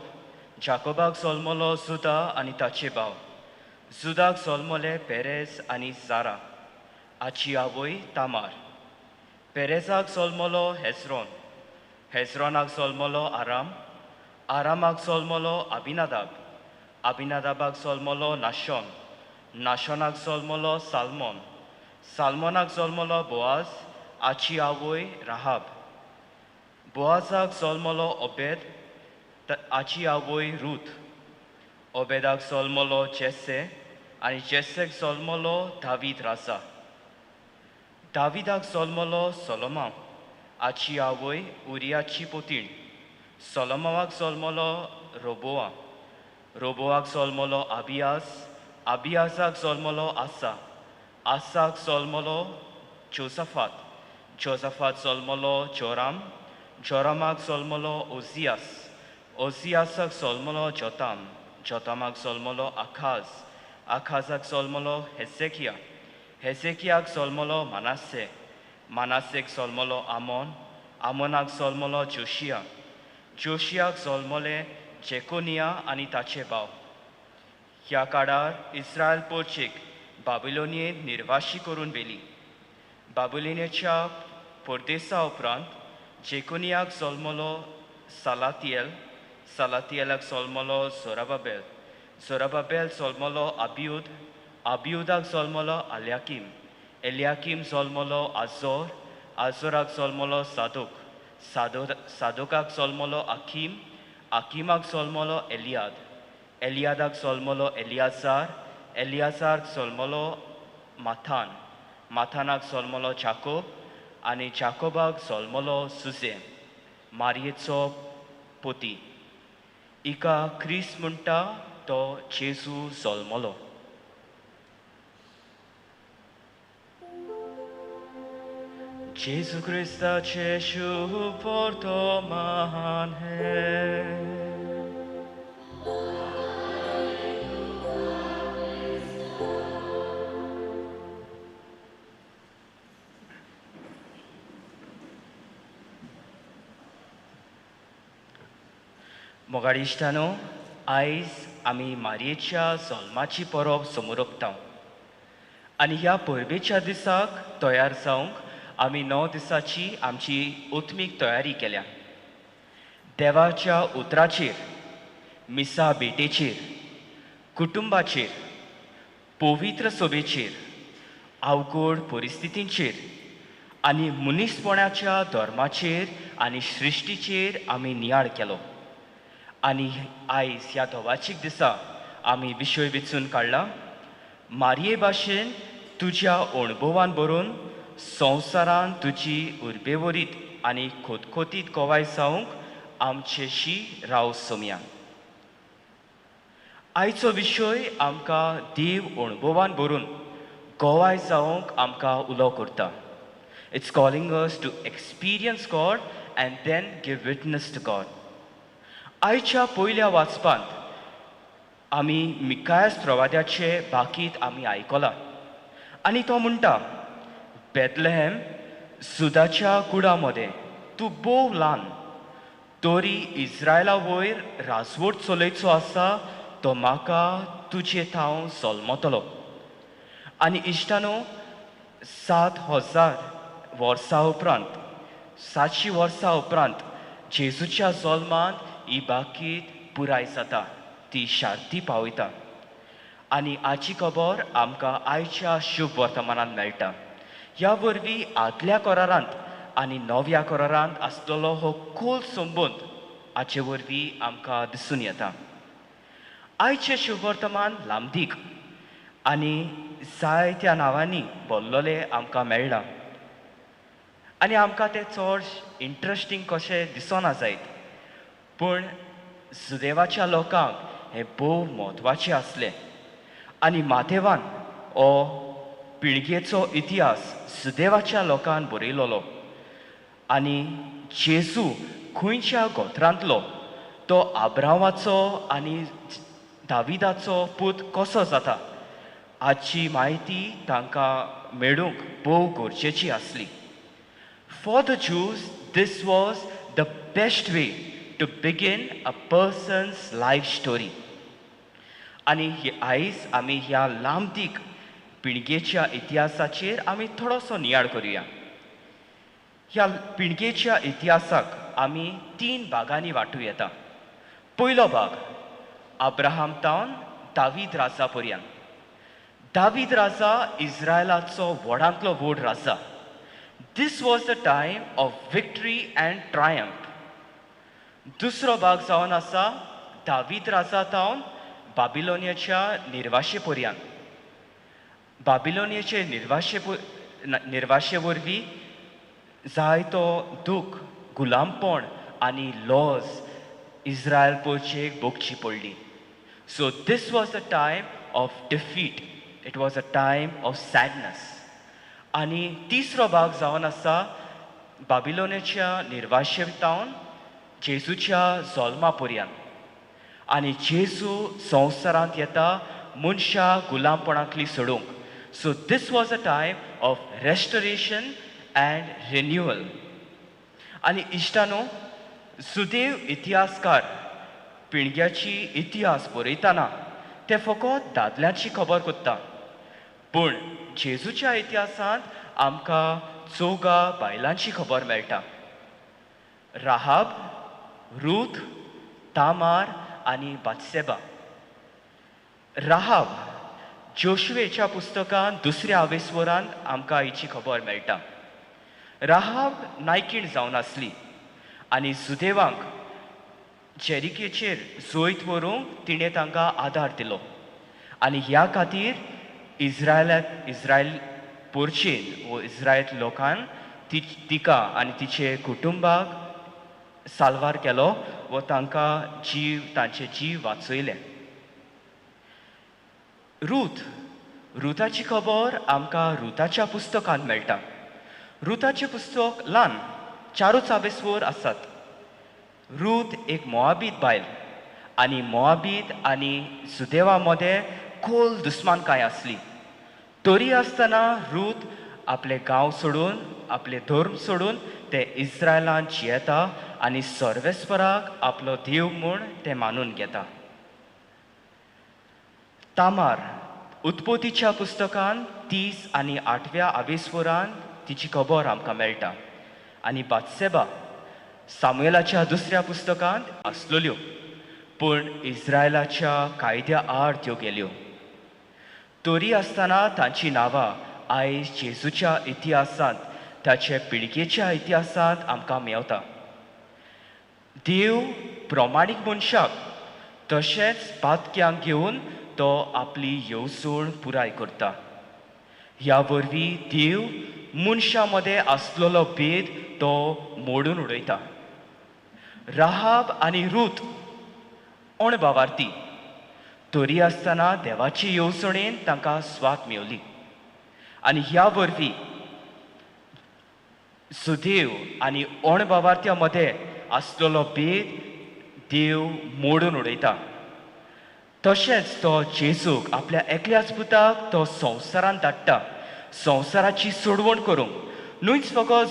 जाकोबाक जल्मलो जुदा आनी ताचे भाव, जुदाक जल्मले पेरेज आनी जारा, हाची आवय तामार. पेरेजाक जल्मलो हेजरोन, हेजरोनाक जल्मलो आराम, आरामाक जल्मलो अबिनादाब, अबिनादाबाक जल्मलो नाशोन, नाशोनाक जल्मलो सालमोन, सालमोनाक जल्मलो बोआज, हाची आवय राहाब. बोआजाक जल्मलो ओबेद, हाची आवय रूथ. ओबेदाक जल्मलो जेसे आनी जेसेक जल्मलो दावीद राजा. दाविदाक जल्मलो सोलोमो, हाची आवय उरियाची पोतीण. सोलोमोवाक जल्मलो रोबोआ, रोबोआक जल्मलो अबियास, अबियासाक जल्मलो आसा, आसाक जल्मलो जोसफात, जोसफात जल्मलो जोराम, जोरामाक जल्मलो ओजियास, ओजियासाक जल्मलो जोताम, जोतामाक जल्मलो आखाज, आखाजाक जल्मलो हेजेकिया, हेजेकियाक जल्मलो मानासे, मानासेक जल्मलो आमोन, आमोनाक जल्मलो जोशिया, जोशियाक जल्मले जेकोनिया आनी ताचे भाव. ह्या काळार इस्रायल पोर्चेक बाबिलोनियेंत निर्वाशी करून व्हेली. बाबिलोनियेच्या परदेसा उपरांत जेकोनियाक जल्मलो सालातियेल, सालातियेलाक जल्मलो जोराबाबेल, जोराबाबेल जल्मलो अबियूद, अबियूदाक जल्मलो एलियाकीम, एलियाकीम जल्मलो आजोर, आजोराक जल्मलो सादोक, सादोकाक जल्मलो आकीम, आकीमाक जल्मलो एलियाद, एलियादाक जल्मलो एलियाजार, एलियाजाराक जल्मलो माथान, माथानाक जल्मलो जाकोब आनी जाकोबाक जल्मलो सुजे, मारयेचो पोती. हिका क्रिस्त म्हणटा तो जेजू जल्मलो. जेजू क्रिस्ताचे शुभ वर्तमान है. मोगाळ इश्टानो, आयज आमी मारयेच्या जल्माची परब समोर ओंपता आनी ह्या परबेच्या दिसाक तयार जावंक आमी 9 दिसाची आमची ओत्मीक तयारी केल्या. देवाच्या उतराचेर, मिसा भेटेचेर, कुटुंबाचेर, पवित्र सभेचेर, अवघड परिस्थितींचेर आनी मनीसपणाच्या धर्माचेर आनी सृश्टीचेर आमी नियाळ केलो. आनी आयज ह्या धवाचीक दिसा आमी विशय वेचून काडला. मारये भाशेन तुज्या अणभवान बरोवन संवसारान तुजी उर्बेवरीत आनी खोतखोतीत गोवाय जावंक आमचेशी राव सोमया. आयचो विशय आमकां देव अणभवान बरोवन गोवाय जावंक आमकां उलो करता. It's calling us to experience God and then give witness to God. आयच्या पयल्या वाचपांत आमी मिकायास प्रवाद्याचे बाकीत आमी आयकलां आनी तो म्हणटा, बेथलेहेम, सुदाच्या कुडा मदें तूं बोव ल्हान, तोरी इस्रायला वयर राजवट चलयचो आसा तो म्हाका तुजे थाव जल्मतलो. आनी इश्टानो, 7,000 वर्सां उपरांत, 700 वर्सां उपरांत जेजूच्या जल्मांत ही बाकीत पुराय जाता, ती शांती पावयता. आनी हाची खबर आमकां आयच्या शुभ वर्तमानांत मेळटा. ह्या वरवीं आदल्या करारांत आनी नव्या करारांत आसलेलो हो खोल संबंद हाचे वरवीं आमकां दिसून येता. आयचे शुभवर्तमान लांबदीक आनी जायत्या नांवांनी भरलेले आमकां मेळ्ळा आनी आमकां तें चड इंट्रस्टींग कशें दिसना जायत, पूण सुदैवाच्या लोकांक हें भोव म्हत्वाचें आसलें. आनी माथेवान हो पिळगेचो इतिहास सुदैवाच्या लोकांन बरयलोलो आनी जेजू खंयच्या गोत्रांतलो तो आब्रामाचो आनी दाविदाचो पूत कसो जाता हाची म्हायती तांकां मेळूंक भोव गरजेची आसली. For the Jews, this was the best way to begin a person's life story. आनी आयज आमी ह्या लांबदीक पिळगेच्या इतिहासाचेर आमी थोडोसो नियाळ करुया. ह्या पिळगेच्या इतिहासाक आमी 3 भागांनी वांटूं येता. पयलो भाग अब्राहम तावन दावीद राजा पर्यंत. दावीद राजा इस्रायलाचो व्हडांतलो व्हड राजा. This was the time of victory and triumph. दुसरो भाग जावन आसा दावीद राजा तावन बाबिलोनियाच्या निर्वाशे पर्यंत. बाबिलोनियाचे निर्वाशे वरवीं जायतो दूख, गुलामपण आनी लॉज इस्रायल पोरचेक भोगची पडली. So this was a time of defeat. It was a time of sadness. आनी तिसरो भाग जावन आसा बाबिलोनियाच्या निर्वाशे तावन जेजूच्या जल्मा पर्यंत. आनी जेजू संवसारांत येता मनशा गुलामपणांतली सोडूंक. So this was a time of restoration and renewal. आनी इश्टानो, सुदैव इतिहासकार पिळग्याची इतिहास बरयतना ते फकत दादल्यांची खबर कोत्ता, पूण जेजूच्या इतिहासांत आमकां 4 बायलांची खबर मेळटा. राहाब, रूथ, तामार आनी बात्सेबा. राहाब जोशुएच्या पुस्तकांत 2ऱ्या आवेसवरांत आमकां हिची खबर मेळटा. राहाब नायकीण जावन आसली आनी सुदैवांक जेरिकेचेर जोयत व्हरूंक तिणें तांकां आदार दिलो आनी ह्या खातीर इस्रायल पोरचेन वो इस्रायल लोकान तिका आनी तिचे कुटुंबाक साल्वार केलो वो तांकां तांचे जीव वाचयले. रुथाची खबर आमकां रुथाच्या पुस्तकांत मेळटा. रुथाचें पुस्तक ल्हान 4 आवेसवर आसात. रूथ एक मोआबीत बायल आनी मोआबीत आनी सुदैवा मदें खोल दुस्मानकाय आसली. तरी आसतना रूथ आपले गांव सोडून, आपले धर्म सोडून ते इस्रायलांत जियेता आनी सर्वेस्पराक आपलो देव म्हूण ते मानून घेता. तामार उत्पत्तीच्या पुस्तकांत 30 आनी 8व्या आवेसवरांत तिची खबर आमकां मेळटा. आनी बात्सेबा सामुएलाच्या 2ऱ्या पुस्तकांत आसलेल्यो, पूण इस्रायलाच्या कायद्या आड त्यो गेल्यो. तरी आसतना तांची नांवां आयज जेजूच्या इतिहासांत, ताचे पिळगेच्या इतिहासांत आमकां मेवता. देव प्रमाणीक मनशाक तशेंच पातक्यांक घेवन तो आपली येवजण पुराय करता. ह्या वरवीं देव मनशा मदें आसलेलो भेद तो मोडून उडयता. राहाब आनी रूथ अणभावार्थी, तरी आसतना देवाचे येवजणेन तांकां स्वात मेवली आनी ह्या वरवीं सुदैव आनी अणभावार्थ्या मदें आसलेलो भेद देव मोडून उडयता. तशेंच तो जेजूक आपल्या एकल्याच पुताक तो संवसारांत धाडटा, संवसाराची सोडवण करूंक. न्हूच फकत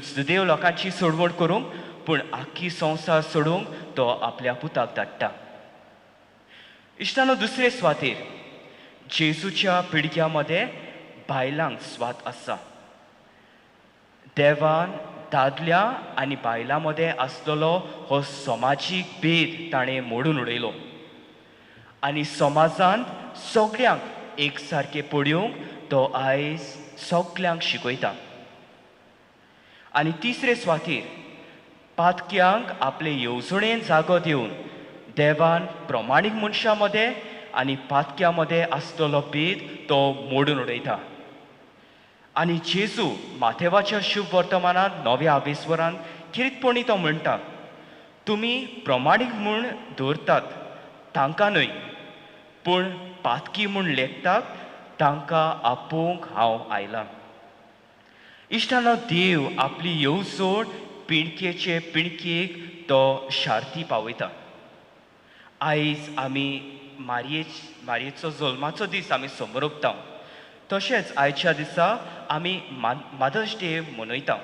सुदैव लोकांची सोडवण करूंक, पूण आख्खी संवसार सोडूंक तो आपल्या पुताक धाडटा. इश्टानो, 2रे स्वातेर जेजूच्या पिळग्या मदें बायलांक स्वात आसा. देवान दादल्या आनी बायलां मदें आसलेलो हो समाजीक भेद ताणें मोडून उडयलो आनी समाजांत सगळ्यांक एक सारकें पळोवंक तो आयज सगळ्यांक शिकयता. आनी तिसरे सुवातेर पातक्यांक आपले येवजणेन जागो दिवन देवान प्रमाणीक मनशां मदें आनी पातक्यां मदें आसतलो भेद तो मोडून उडयता. आनी जेजू माथेवाच्या शुभ वर्तमानांत 9 किरीतपणी तो म्हणटा, तुमी प्रमाणीक म्हूण दवरतात तांकां न्हय, पूण पातकी म्हूण लेखतात तांकां आपोवंक हांव आयलां. इश्टानो, देव आपली येवजण पिणकेचे पिणकेक तो शार्ती पावयता. आयज आमी मारयेचो जल्माचो दीस आमी समोरपता. तशेंच आयच्या दिसा आमी मदर्स डे मनयता.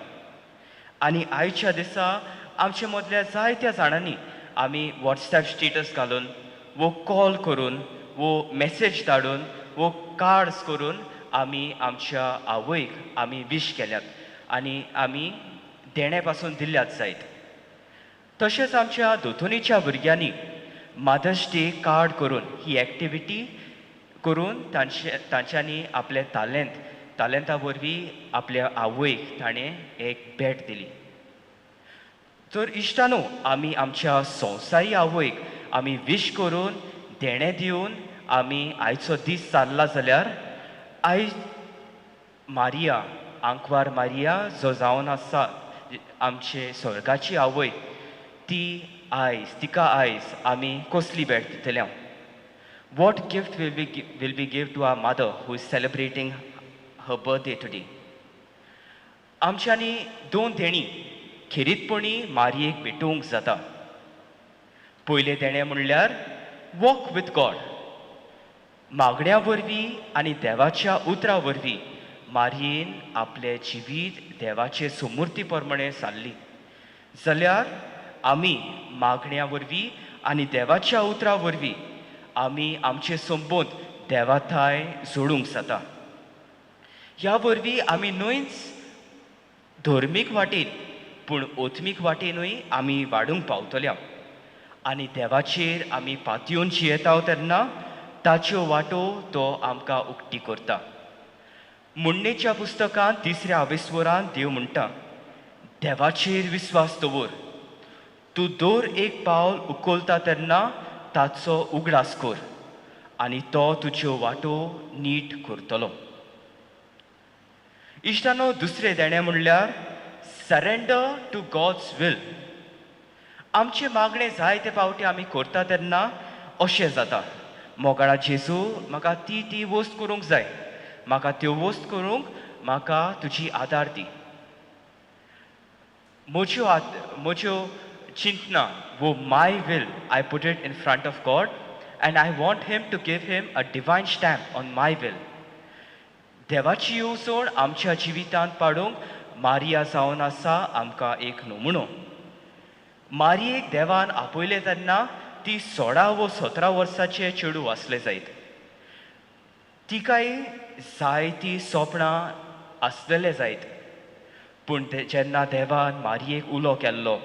आनी आयच्या दिसा आमचे मदल्या जायत्या जाणांनी आमी वॉट्सॅप स्टेटस घालून वो कॉल करून वो मॅसेज धाडून वो कार्ड्स करून आमी आमच्या आवयक आमी विश केल्यात आनी आमी देणे पासून दिल्यात जायत. तशेंच आमच्या दोतोनीच्या भुरग्यांनी मदर्स डे कार्ड करून ही एक्टिविटी करून तांच्यांनी आपले तालंता वरवीं आपल्या आवयक ताणें एक भेट दिली. तर इश्टानो, आमी आमच्या संवसारी आवयक आमी विश करून देणे दिवन आमी आयचो दीस चालला जाल्यार आयज मारिया, आंकवार मारिया जो जावन आसा आमचे स्वर्गाची आवय, तिका आयज आमी कसली भेट दितल्या? What gift will we give to our mother who is celebrating her birthday today? आमच्यांनी 2 देणी खेरीतपणी मारयेक भेटोवंक जाता. पयले देणे म्हणल्यार वॉक विथ गॉड. मागण्या वरवीं आनी देवाच्या उतरा वरवीं मारयेन आपले जिवीत देवाचे सुमूर्ती प्रमाणे सारली जाल्यार आमी मागण्या वरवीं आनी देवाच्या उतरा वरवीं आमी आमचे संबंद देवा थंय जोडूंक जाता. ह्या वरवीं आमी न्हयच धर्मीक वाटेन पूण ओत्मीक वाटेनूय आमी वाडूंक पावतल्या आनी देवाचेर आमी पातयेवन जियेता तेन्ना ताच्यो वाटो तो आमकां उक्ती करता. मुण्णेच्या पुस्तकांत 3ऱ्या आविस्वरांत देव म्हणटा, देवाचेर विस्वास दवर. तूं दर एक पावल उखलता तेन्ना ताचो उगडास कर आनी तो तुज्यो वाटो नीट करतलो. इश्टानो, दुसरे देणे म्हणल्यार सरेंडर टू गॉड्स वील. आमचे मागणे जायते फावटी आमी करता तेन्ना अशें जाता, मोगाळा जेजू म्हाका ती वस्त करूंक जाय, म्हाका त्यो वस्त करूंक म्हाका तुजी आदार दी. म्हज्यो चिंतना वो my will I put it in front of God and I want him to give him a divine stamp on my will. देवाची येवजण आमच्या जिवितांत पाडूंक मारिया जावन आसा आमकां एक नमुनो. मारयेक देवान आपयले तेन्ना ती 16 व 17 वर्सांचे चेडूं आसले जायत. तिकाय जायतीं सपनां आसलेले जायत, पूण जेन्ना देवान मारयेक उलो केल्लो,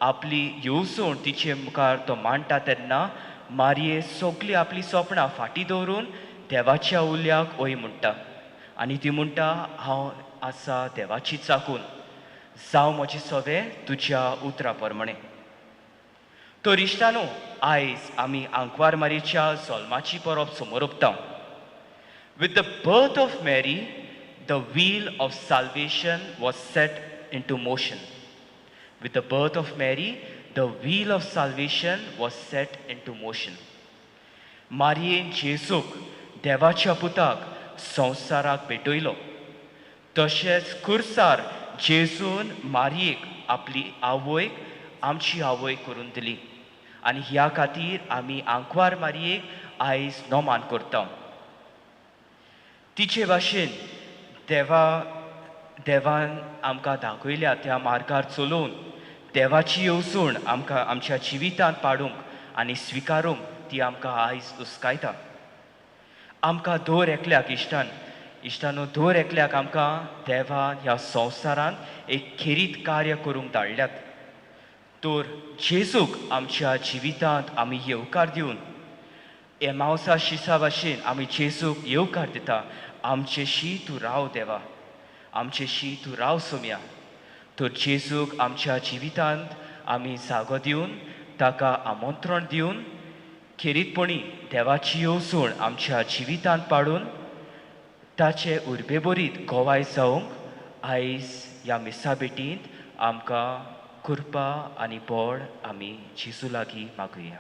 आपली येवजण तिचे मुखार तो मांडटा तेन्ना मारये सगळीं आपलीं सपनां फाटीं दवरून देवाच्या उल्याक ओय म्हणटा आनी ती म्हणटा, हांव आसा देवाची चाकून, जावं म्हजे सवे तुज्या उतरा प्रमाणे. तर इश्टानो, आयज आमी आंकवार मारयेच्या जल्माची Parab समोरपता. With the birth of Mary, the wheel of salvation was set into motion. With the birth of Mary, the wheel of salvation was set into motion. मारयेन जेजूक देवाच्या पुताक संवसाराक भेटयलो. तशेंच खुर्सार जेजून मारयेक आपली आवयक आमची आवय करून दिली आनी ह्या खातीर आमी आंकवार मारयेक आयज नोमान करता. तिचे भाशेन देवान आमकां दाखयल्या त्या मार्गार चलोवन देवाची येवजण आमकां आमच्या जिवितांत पाडूंक आनी स्विकारूंक ती आमकां आयज उस्कायता. आमकां दर एकल्याक इश्टानो दर एकल्याक आमकां देवान ह्या संवसारांत एक खेरीत कार्य करूंक धाडल्यात. तर जेजूक आमच्या जिवितांत आमी येवकार दिवन एमावसा शिसा भाशेन आमी जेजूक येवकार दिता, आमचेशी तूं राव देवा, आमचेशी तूं राव सोम्या. तो जेजूक आमच्या जिवितांत आमी जागो दिवन ताका आमंत्रण दिवन खेरीतपणी देवाची येवजण आमच्या जिवितांत पाडून ताचे उर्बेभरीत गोवाय जावंक आयज ह्या मिसा भेटींत आमकां कृपा आनी बळ आमी जेजू लागीं मागुया.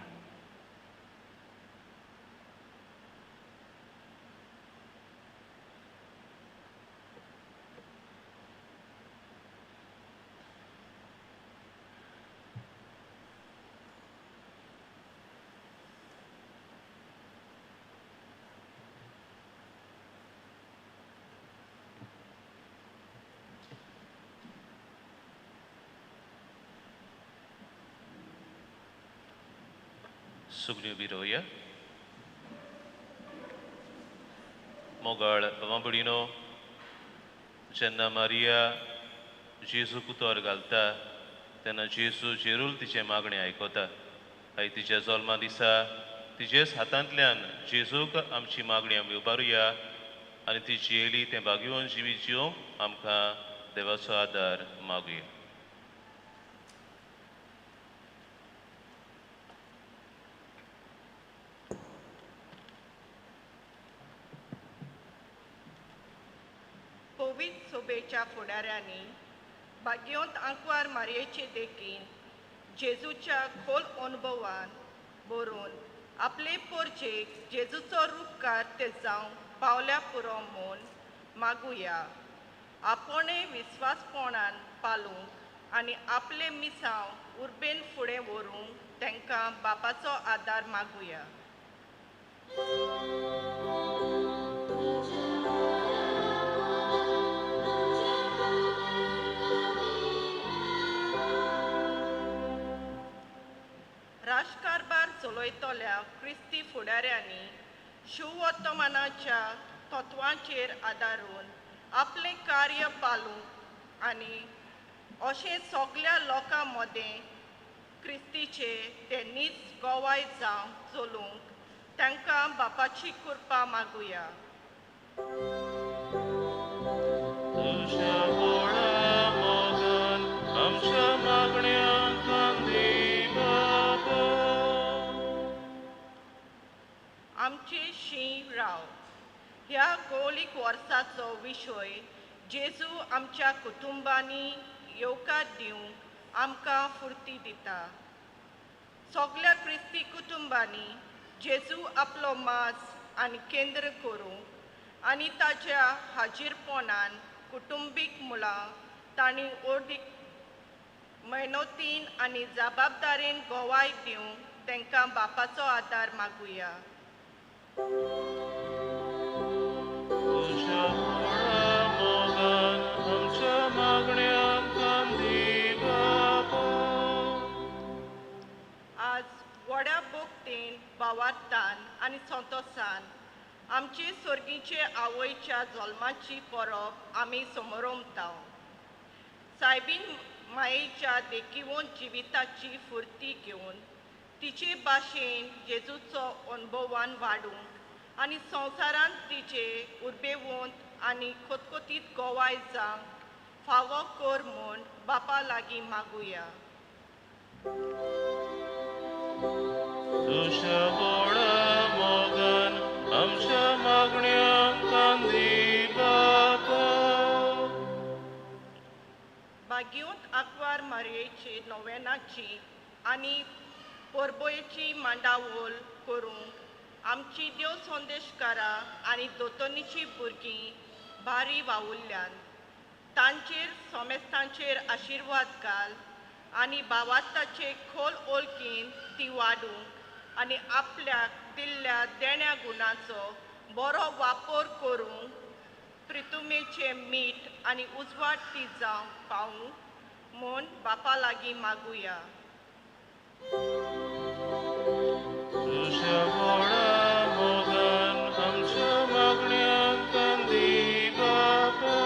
सुगन्यो बिरोया मोगाळ भावांभयणीनो, जेन्ना मारिया जेजू कुतोर घालता तेन्ना जेजू जेरूल तिचे मागणें आयकता. आय तिच्या जल्मा दिसा तिचेच हातांतल्यान जेजूक आमची मागणी आमी उबारुया आनी ती जियेली तें भाग्यवन जिवीत जिवंक आमकां देवाचो आदार मागुया. कोविड सोबेच्या फुडाऱ्यांनी भाग्यवंत आंकवार मारयेचे देखीन जेजूच्या खोल अनुभवान बरोवन आपले पोरचेक जेजूचो रूपकार ते जावं पावल्या पुरो म्हूण मागुया. आपणें विस्वासपणान पालूंक आनी आपले मिसांव उर्बेन फुडें व्हरूंक तांकां बापाचो आदार मागुया. राजकारभार चलयतल्या क्रिस्ती फुडाऱ्यांनी शिववर्तमानाच्या तत्वांचेर आदारून आपले कार्य पालूंक आनी अशें सगळ्या लोकां मदें क्रिस्तीचे ते नीज गोवाय जावं चलूंक तांकां बापाची कृपा मागुया. तुझ्या बोळा मोगान आमच्या मागण्यांक कांदी बाबा. आमचे शीं राव ह्या गोळीक वर्साचो विशय जेजू आमच्या कुटुंबांनी येवकार दिवंक आमकां फुर्ती दिता. सगळ्या क्रिस्ती कुटुंबांनी जेजू आपलो मास आनी केंद्र करूंक आनी ताच्या हाजीरपणान कुटुंबीक मुळां तांणी ओडीक मेहनतीन आनी जबाबदारेन गोवाय दिवंक तांकां बापाचो आदार मागुया. तुझ्या बोळा मोगान आमच्या मागण्यांक कांदी बाबा. आज व्हड्या भोगतेन भावार्थान आनी संतोशान आमचे सर्गीचे आवयच्या जल्माची परब आमी समोरमताव. सायबीन मायेच्या देखीवन जिविताची फुर्ती घेवन तिचे भाशेन जेजूचो अनुभवान वाडूंक आनी संवसारांत तिचे उर्बेवंत आनी खोतखोतीत गोवाय जावंक फावो कर म्हूण बापा लागीं मागुया. तुझ्या बोळा मोगान आमच्या मागण्यांक कांदी बाबा. भाग्यवंत आंकवार मारयेचे नोवेनाची आनी परबोयेची मांडावळ करूंक आमची देव संदेशकारां आनी दोतोनीची भुरगीं भारी वावुरल्यान तांचेर सोमेस्तांचेर आशिर्वाद घाल आनी भावार्थाचे खोल ओळखीन ती वाडूंक आनी आपल्याक दिल्ल्या देण्या गुणांचो बरो वापर करूंक प्रितुमेचे मीठ आनी उजवाड ती जावंक पावूंक म्हूण बापा लागीं मागुया. तुझ्या बोळा मोगान आमच्या मागण्यांक कांदी बाबा.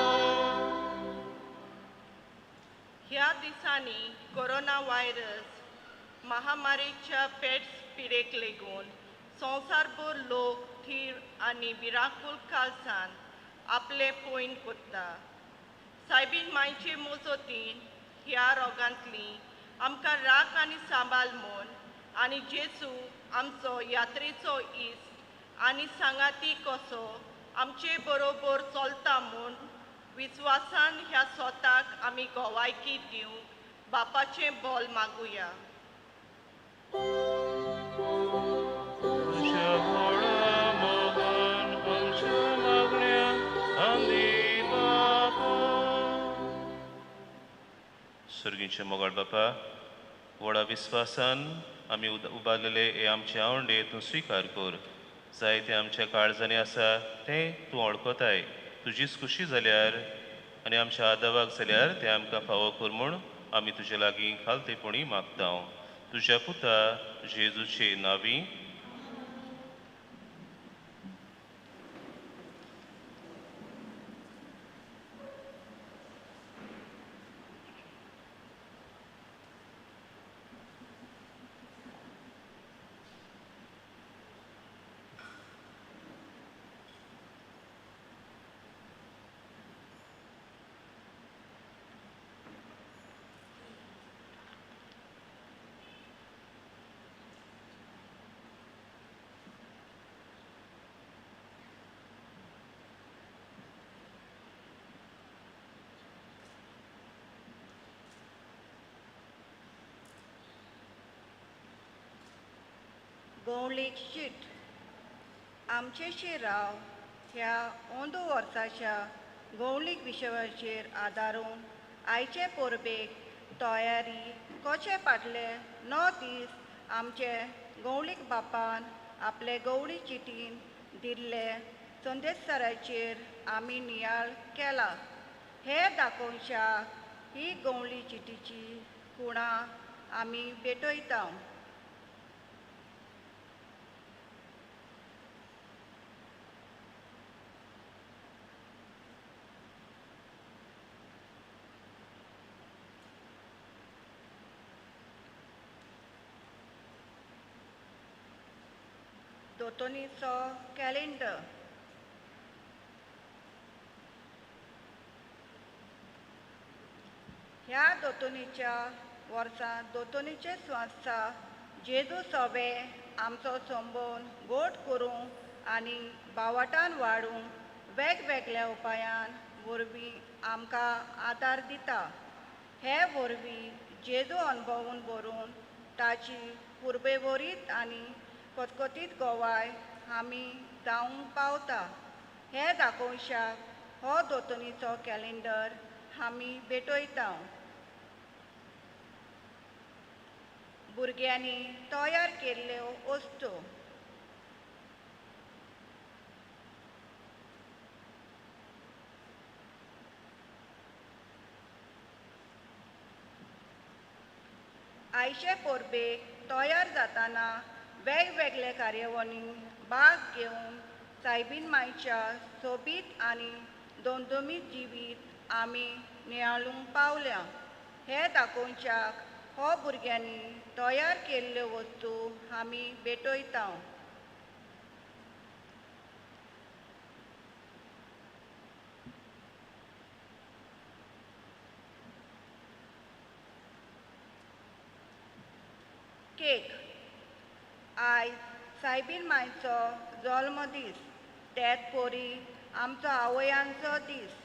ह्या दिसांनी कोरोना व्हायरस महामारीच्या पेट पिडेक लेगून संवसारभर लोक थीर आनी भिरांकूळ काळजान आपले पॉयंट कोत्ता. सायबीन मायचे मोजतीन ह्या रोगांतली आमकां राख आनी सांबाळ म्हूण आनी जेजू आमचो यात्रेचो इश्ट आनी सांगाती कसो आमचे बरोबर चलता म्हूण विस्वासान ह्या स्वताक आमी गोवायकी दिवंक बापाचें बोल मागुया. तुझ्या व्हडा मोगान आमच्या मागण्या आमी बापा. सर्गीचे मोगाळ बापा, व्हडा विस्वासान आमी उबारलेले हे आमचे आवंडे तूं स्विकार कर. जायते आमच्या काळजांनी आसा तें तूं वळखताय. तुजीच खुशी जाल्यार आनी आमच्या आदावाक जाल्यार तें आमकां फावो कर म्हूण आमी तुजे लागीं खालतेपणी मागता. तुज्या पुता जेजूचे नांवी. गवळीक शीट आमचे शिराव ह्या ओंदू वर्साच्या गवळीक विशयाचेर आदारून आयचे परबेक तयारी कशे फाटले 9 दीस आमचे गवळीक बापान आपले गवळी चिटीन दिल्ले संदेशाचेर आमी नियाळ केला. हे दाखोवशाक ही गवळी चिटीची खुणां आमी भेटयता. दोतोनीचो कॅलेंडर. ह्या दोतोनीच्या वर्सां दोतोनीचे स्वासा जेजू सोबे आमचो संबंद गोड करूंक आनी भावाटान वाडूंक वेगवेगळ्या उपायान वरवीं आमकां आदार दिता. हे वरवीं जेजू अणभवून बरोवन ताची पुर्बेवरीत आनी कोतकोतीत गोवाय आमी जावंक पावता. हे दाखोवशाक हो दोतोनीचो कॅलेंडर आमी भेटयता. भुरग्यांनी तयार केल्ल्यो वस्तू. आयचे परबेक तयार जाताना वेगवेगळे कार्यावळींनी भाग घेवन सायबीन मायच्या सोबीत आनी दोंदोमीत जिवीत आमी नियाळूंक पावल्या. हे दाखोवच्याक हो भुरग्यांनी तयार केल्ल्यो वस्तू आमी भेटयता. केक. आयज सायबीन मायचो जल्म दीस. तेच पोरी आमचो आवयांचो दीस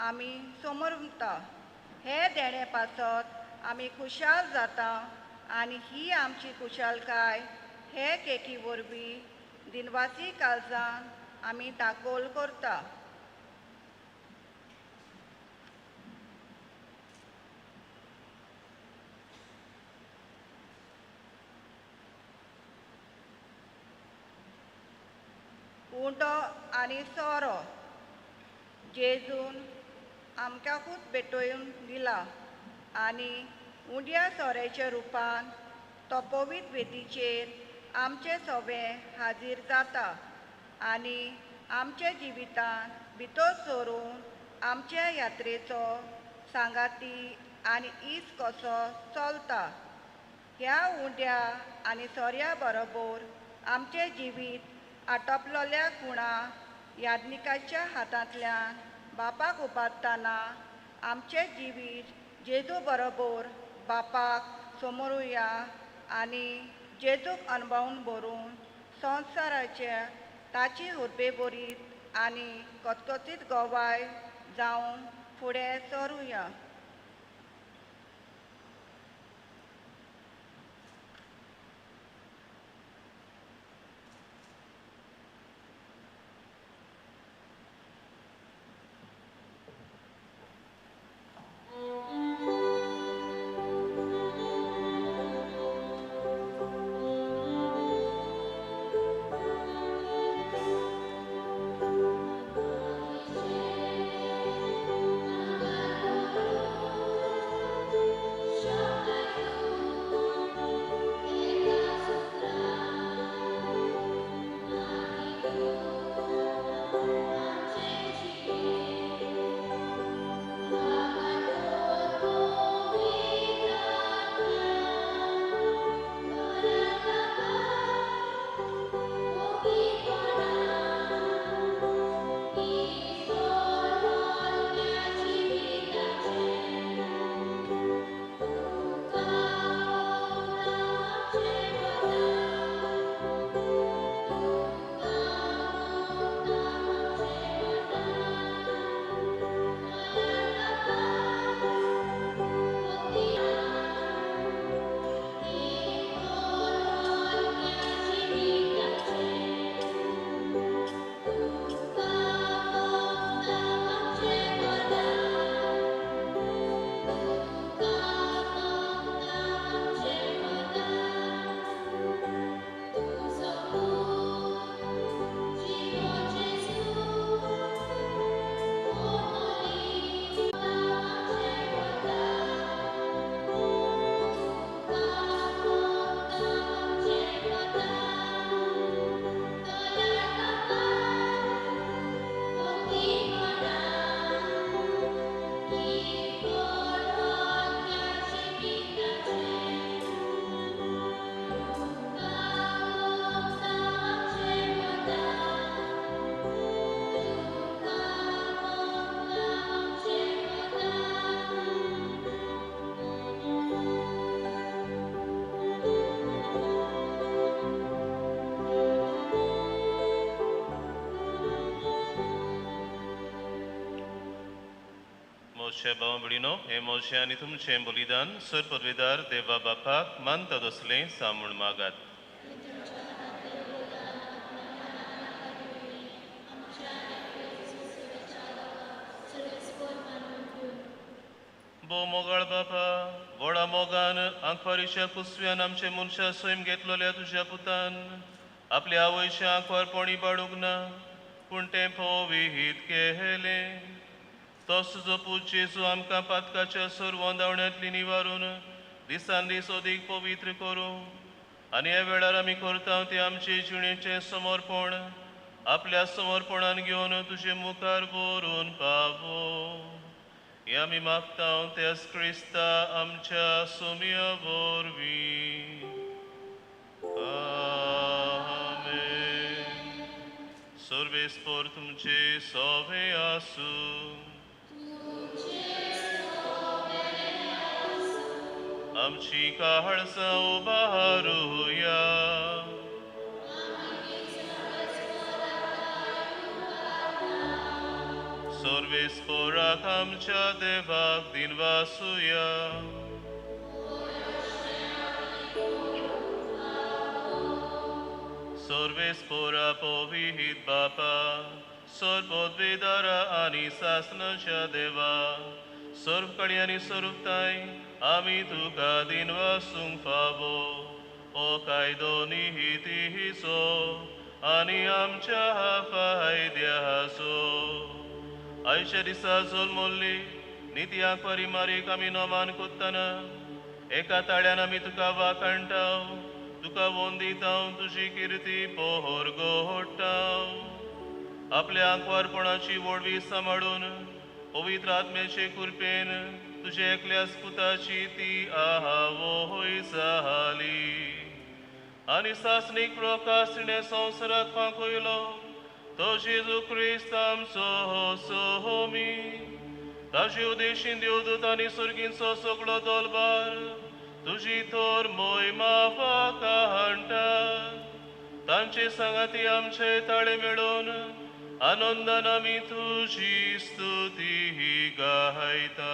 आमी समरता. हे देणे पासत आमी खुशाल जाता आनी ही आमची खुशालकाय हे केकी वरवीं दिनवासी काळजान आमी दाखोल करता. उंटो आनी सोरो जेजून आमकांकूच भेटोवन दिला आनी उंड्या सोऱ्याच्या रुपान तो पवित्र वेदीचेर आमचे सोबे हाजीर जाता आनी आमच्या जिवितान भितर सरून आमच्या यात्रेचो सांगाती आनी इस कसो चलता. ह्या उंड्या आनी सोऱ्या बरोबर आमचें जिवीत आटोपलोल्या खुणां यादनिकाच्या हातांतल्यान बापाक उबारतना आमचें जिवीत जेजू बरोबर बापाक समोरुया आनी जेजूक अणभवून भरून संवसाराच्या ताची हुर्बे बोरीत आनी कतकतीत गोवाय जावन फुडें सरुया. मोशे भावंभयणीनो, हे मोशे आनी तुमचें बलिदान सर पदवीदार देवा बापाक मानता दसलें सामूण मागात. बो मोगाळ बापा, व्हडा मोगान आंखवारीच्या कुसव्यान आमचे मनशा सैम घेतलोल्या तुज्या पुतान आपल्या आवयच्या आंखवारपणी बाळूंक ना, पूण तें फोविहीत केलें. तोच जो पूज जेजू आमकां पातकाच्या सर वोंदावण्यांतली निवारून दिसान दीस अदीक पवित्र करूं आनी ह्या वेळार आमी करता ते आमचे जिणेचें समर्पण आपल्या समर्पणान घेवन तुजे मुखार व्हरून पावो. हे आमी मागता त्याच क्रिस्ता आमच्या सोम्या वरवीं. आमेन. सर्वेस्पर तुमचे सोवे आसूं. आमची काळजां उबारूया. सर्वेस्पराक आमच्या देवाक दिनवासुया. सर्वेस्परा पविहीत बापा, सर्वोद्वेदारा आनी सासनाच्या देवा, सर्व कळ्यांनी स्वरूपताय आमी तुका दिनवासूंक फावो. ओ कायदो निहितीचो आनी आमच्या फायद्याचो. आयच्या दिसा जल्मल्ली नित्या परिमारीक आमी नोमान कोत्ताना एका ताळ्यान आमी तुका वाखाणटाव, तुका वंदिताव, तुजी किर्ती पोहर गोडटाव. आपल्या आंकवारपणाची वडवी सांबाळून पवित्र आत्म्याचे कृपेन तुझे एकल्याच पुताची ती आहावोय जाली आनी सासणीक प्रकाशणे संवसाराक पाकयलो तो जेजू क्रिस्त आमचो सोमी ताजी उदेशीन देवदूत आनी सुर्गींचो सगळो दोलबार तुजी तोर मोहिमा वाका हांडटा तांचे सांगाती आमचे ताळे मेळून आनंदान आमी तुजी स्तुती ही गायता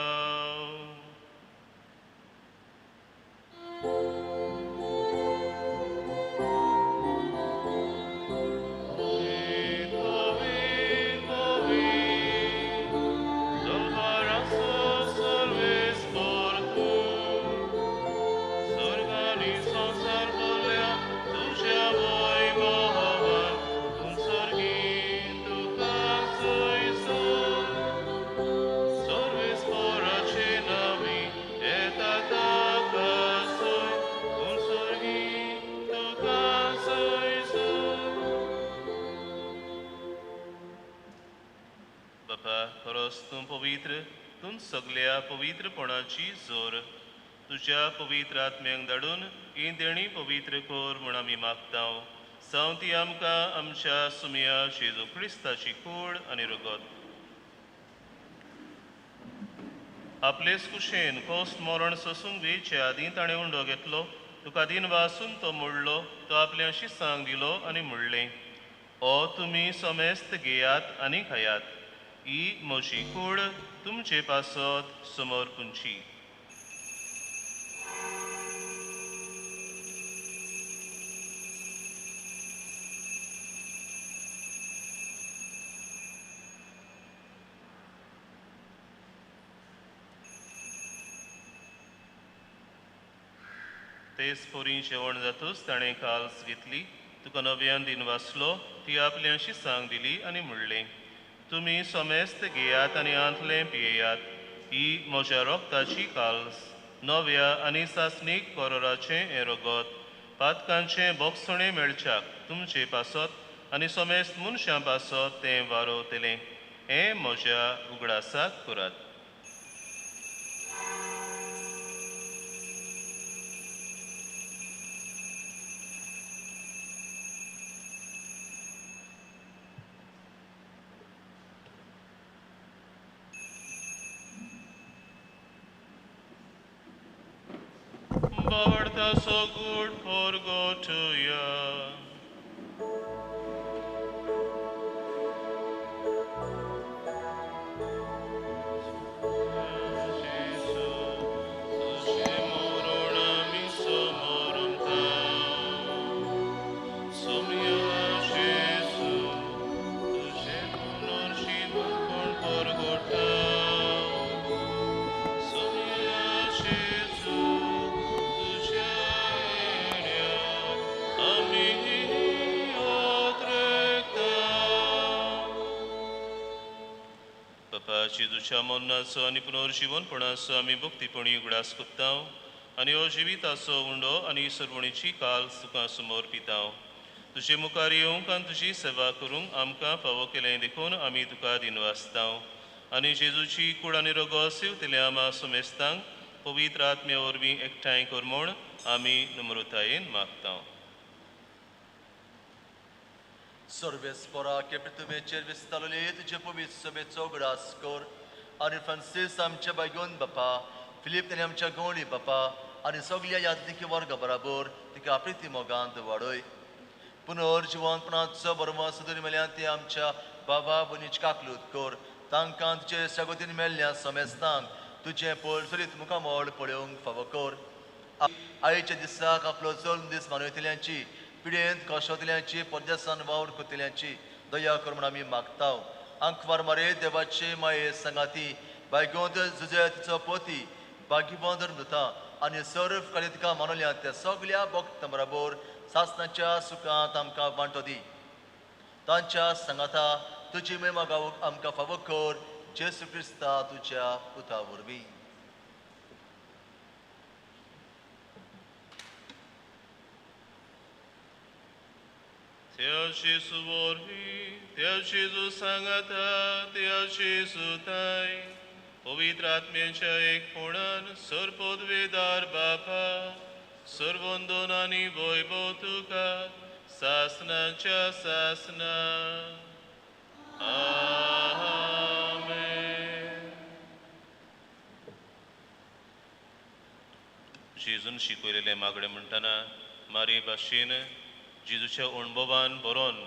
तूं पवित्र तूं सगळ्या पवित्रपणाची जोर तुझ्या पवित्र आत्म्यांक धाडून ही देणी पवित्र कोर म्हूण आमी मागता जावं ती आमकां आमच्या सुमया जेजू क्रिस्ताची कूड आनी रगत आपलेच कुशेन कोस्त मरण सोसूंक वेचे आदीं ताणें उंडो घेतलो तुका दिन वासून तो मोडलो तो आपल्या शिसांक दिलो आनी म्हणलें ओ तुमी समेस्त घेयात आनी खायात ही म्हजी कूड तुमचे पासत समोर पुंची तेच पोरी जेवण जातूच ताणें काल्स घेतली तुका नव्यान दिन वाचलो ती आपल्या शिसांक दिली आनी म्हणलें तुमी समेस्त घेयात आनी आंतलें पियेयात ही म्हज्या रोगताची काल्स नव्या आनी सासणीक कोरोराचें हें रगत पातकांचें बोगसणें मेळच्याक तुमचे पासत आनी समेस्त मनशां पासत तें वारोवतलें हें म्हज्या उगडासाक करात Bawarta so good for go to ya. जेजूच्या मरणाचो आनी पुनर्जीवनपणाचो आमी भक्तीपणी उगडास कोत्ता आनी हो जिविताचो उंडो आनी सरवणीची काल तुका समोर पिता तुजे मुखार येवंक आनी तुजी सेवा करूंक आमकां फावो केलें देखून आमी तुका दिनवासता आनी जेजूची कूड आनी रगत सेवतले आमा समेस्तांक पवित्र आत्म्या वरवीं एकठांय कर म्हूण आमी नम्रतायेन मागता Sorvespora che prytumecer vistalolie tuझे पवित्र सभेचो उगडास कर आणि फ्रांसिस आमच्या बायगोन बापा फिलिप ताणी आमच्या गवळी बापा आणि सगळ्या यात्रिकी वर्गा बराबर तिका प्रिती मोगांत वाडय पुनर्जीवनपणाचो बरमो सुदूर मेल्यान ते आमच्या बाबा बनीच काकलूत कर तांकां तुजे सगोतीन मेल्ल्या समेस्तांक तुझे पोलसरीत मुखामोल पळोवंक फावो कर आयच्या दिसाक आपलो चल दीस मानयतल्यांची पिडेंत कशोतल्यांची परदेसान वावर कोतल्यांची दया कर म्हूण आमी मागता अंकवार मारे देवाचे माये संगाती बायगोंद झुजे तिचो पोती बागीबोंदर मृता आनी सर्व काळी तिका मानल्या त्या सगळ्या भक्त बरोबर सासणाच्या सुखांत आमकां वांटो दी तांच्या संगाता तुजी महिमा गावूंक आमकां फावो कर जेसू क्रिस्ता तुज्या पुता वरवीं Teo Jesu vorbi, Teo Jesu sangata, Teo Jesu tai, पवित्र आत्म्याच्या एकपणान सर्वोद्वेदार बापा, सर्वोंदोन आनी वैभव तुका, सासनाच्या सासना. आमेन. जेजून शिकयलेले मागणे म्हणटना मारे भाशेन जेजूच्या अणभवान बरोवन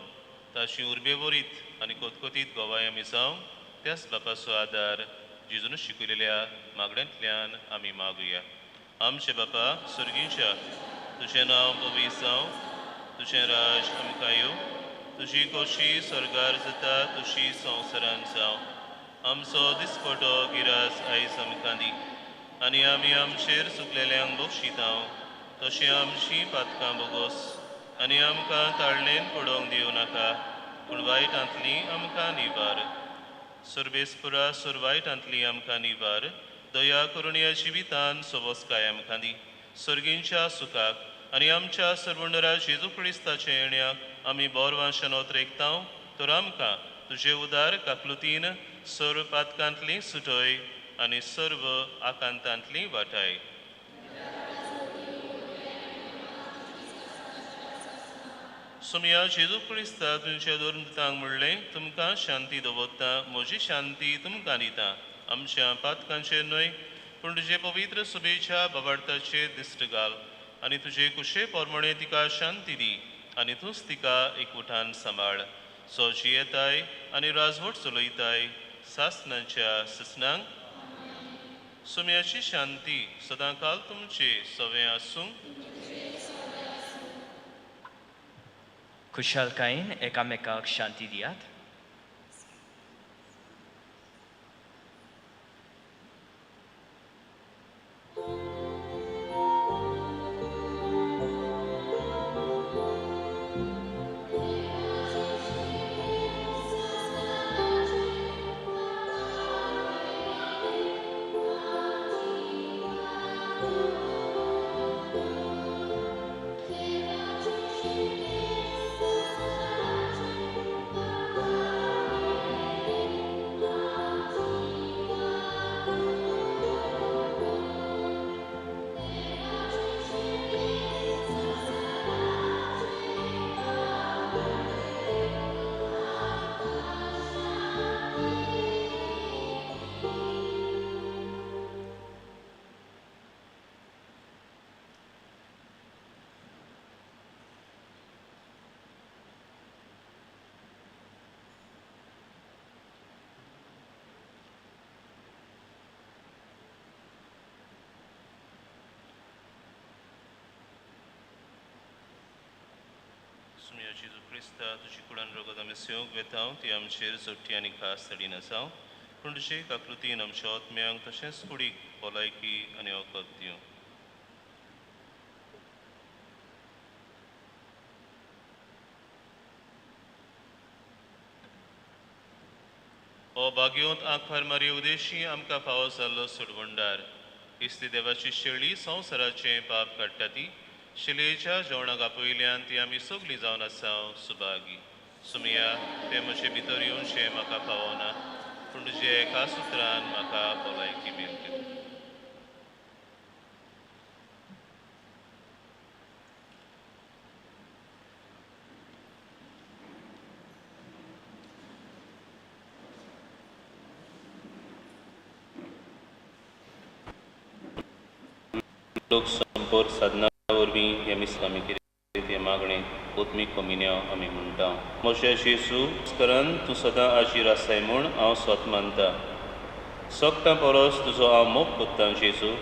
ताची उर्बेवरीत आनी कोतकोतीत गोवाय आमी जावं त्याच बापाचो आदार जेजून शिकयलेल्या मागण्यांतल्यान आमी मागुया. आमचे बापा सुर्गीच्या तुजें नांव पवित्र जावं, तुजें राज आमकां येवं, तुजी खोशी स्वर्गार जाता तशी संवसारांत जावं. आमचो दिसपटो गिरास आयज आमकां दी आनी आमी आमचेर चुकलेल्यांक बक्षितांव तशें आमचीं पातकां बोगोस आनी आमकां ताळणेन पडोवंक दिवं नाका पूण वायटांतलीं आमकां निवार. सुरबेसपुरा सुरवायटांतलीं आमकां निवार. दया करून ह्या जिवितान सोबोसकाय आमकां दी. सर्गींच्या सुखाक आनी आमच्या सर्वंडरा जेजू क्रिस्ताच्या येण्याक आमी बोरवांशान ओतरेकतांव तर आमकां तुजे उदार काकलुतीन सर्व पातकांतलीं सुटय आनी सर्व आकांतांतलीं वाटाय. सुमया जेजू क्रिस्ता तुमच्या दोरतांक म्हणलें तुमकां शांती दवरता म्हजी शांती तुमकां दिता. आमच्या पातकांचेर न्हय पूण तुजे पवित्र सुबेच्या बाबार्थाचेर दिश्ट घाल आनी तुजे कुशे पोरमणे तिका शांती दी आनी तूंच तिका एकवटान सांबाळ. सोजी येताय आनी राजवट चलयताय सासनांच्या ससनांक. सुमयाची शांती सदांकाल तुमचे सवें आसूं. खुशालकायेन एकामेकाक शांती दियात. सुमया जेजू क्रिस्ता तुजी कुडान रोगत आमी सेवंक वेतांव ती आमचेर जोडटी आनी खास तडी नासांव पूण तुजे काकलुतीन आमच्या आत्म्यांक तशेंच कुडीक भलायकी आनी वखद दिवं. हो भाग्योत आंखवार मारी उदेशी आमकां फावो जाल्लो सुडवंडार इस्ती देवाची शेळी संवसाराचें पाप काडटा ती शिलेच्या जेवणाक आपयल्यान ती आमी सगलीं जावन आसांव सुभागी. सुमया ते म्हजे भितर येवनशें म्हाका फावना पूण तुजे एका सुत्रान म्हाका भलायकी मेळटा. लोक संपर्क साधना वरवीं हे मिसामी कितें ते मागणे ओत्मीक कमिन्या आमी म्हणटा. मोशे जेजू करन तूं सदां आजीर आसाय म्हूण हांव स्वत मानता. सोगतां परस तुजो हांव मोग कोत्तां जेजू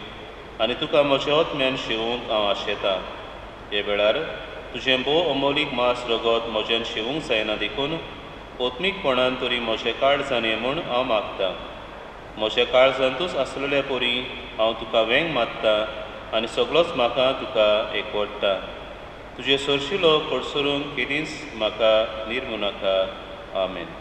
आनी तुका म्हज्या आत्म्यान शिवूंक हांव आशेतां. हे वेळार तुजें भोव अमोलीक मास रगत म्हज्यान शिवूंक जायना देखून ओत्मीकपणान तरी म्हजें काळजान ये म्हूण हांव मागतां. म्हज्या काळजांतूच आसलेल्या पोरी हांव तुका वेंग मागतां आनी सगळोच म्हाका तुका एकवटता. तुजे सरशिलो कडसरूंक केदींच म्हाका निर्मू नाका. आमेन.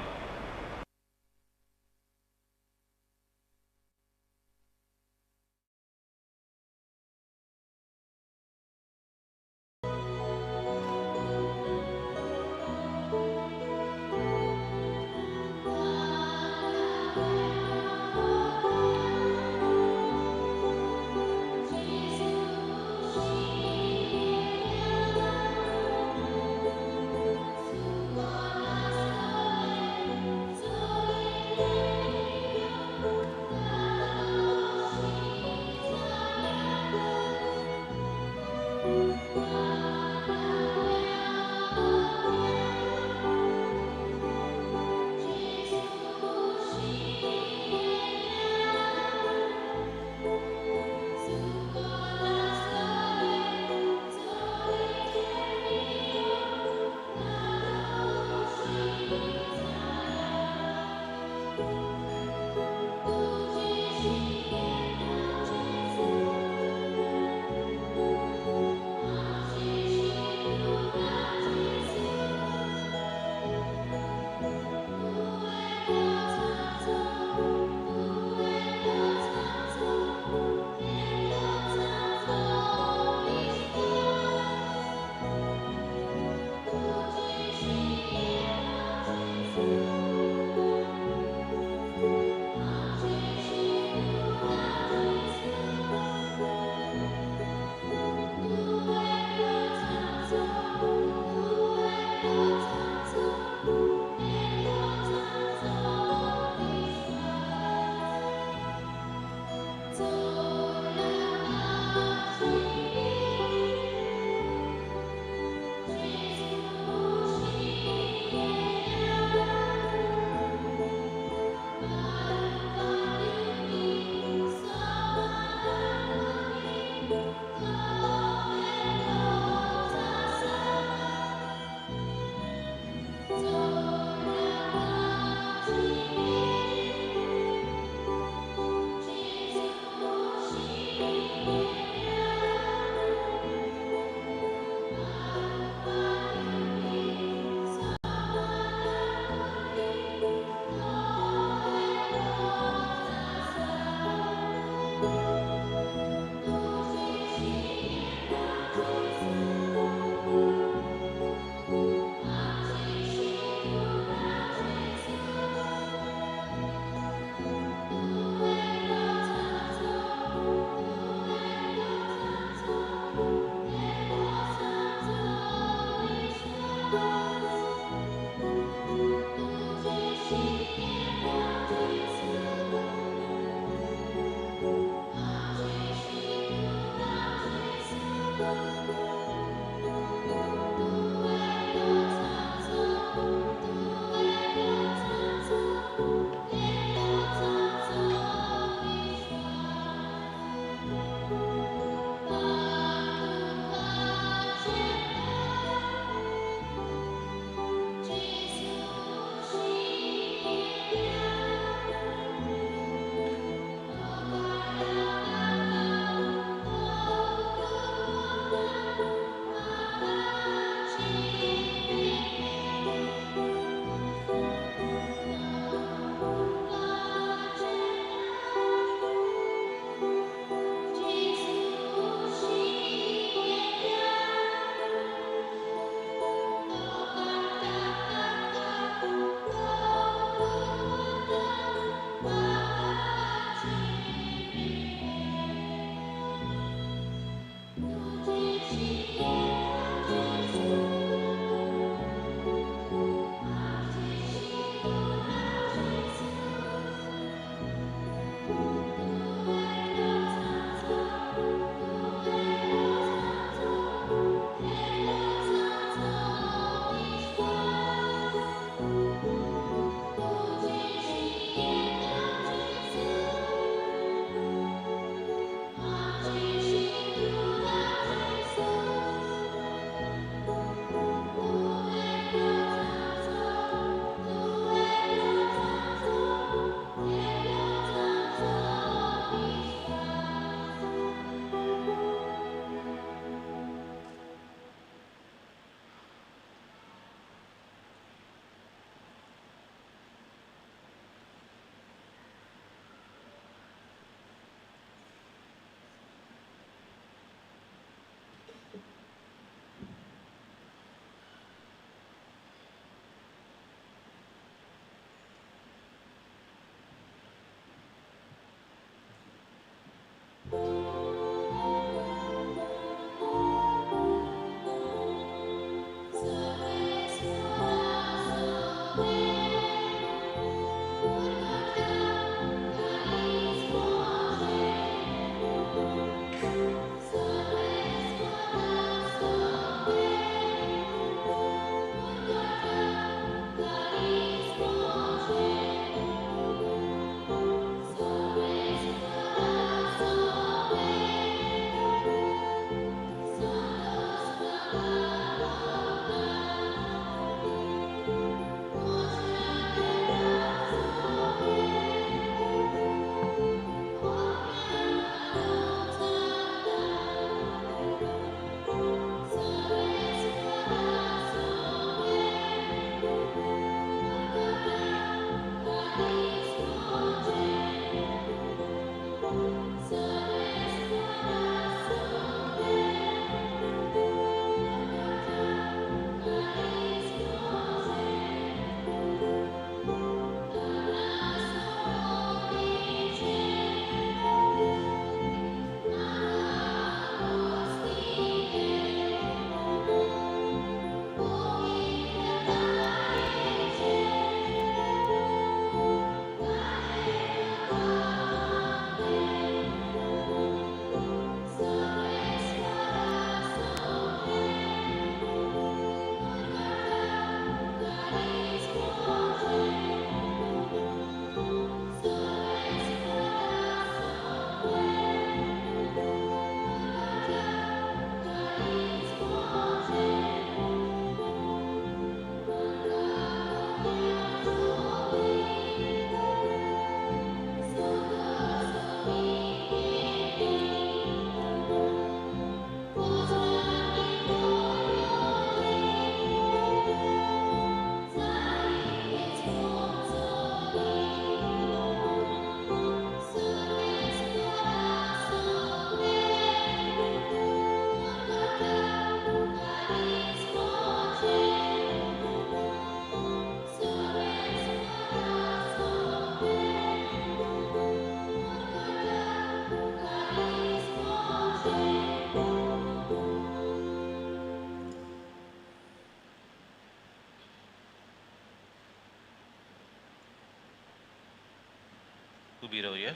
उबी रावया.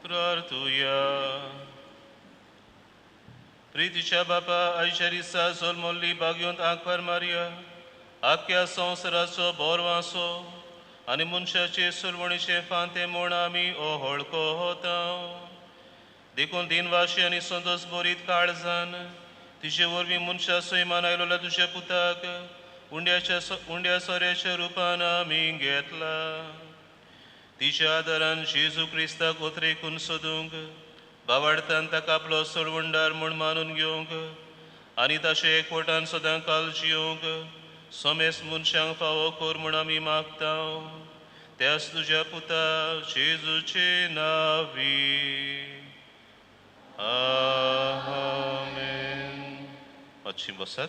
प्रार्थूया. प्रितीच्या बापा आयच्या दिसा सोलमोल्ली बागयोंत आंकवार मारया आख्या संवसाराचो बोरवासो आनी मनशाचे सुरवणीचे फांते म्हूण आमी ओहळको होता. देखून दिनवाशी आनी संतोष बोरीत काळजान तिचे वरवीं मनशा सैमान आयलोल्या तुज्या पुताक उंड्या सोऱ्याच्या रुपान आमी घेतला. तिच्या आदारान जेजू क्रिस्ताक ओतरेकून सोदूंक बावाडतान ताका आपलो सोडवंडार म्हूण मानून घेवंक आनी ताचे एकवटान सदां काल जियोंक सोमेस मनशांक फावो कोर म्हूण आमी मागता. त्याच तुज्या पुता जेजूचे नांवी. आमेन. मातशी बसात.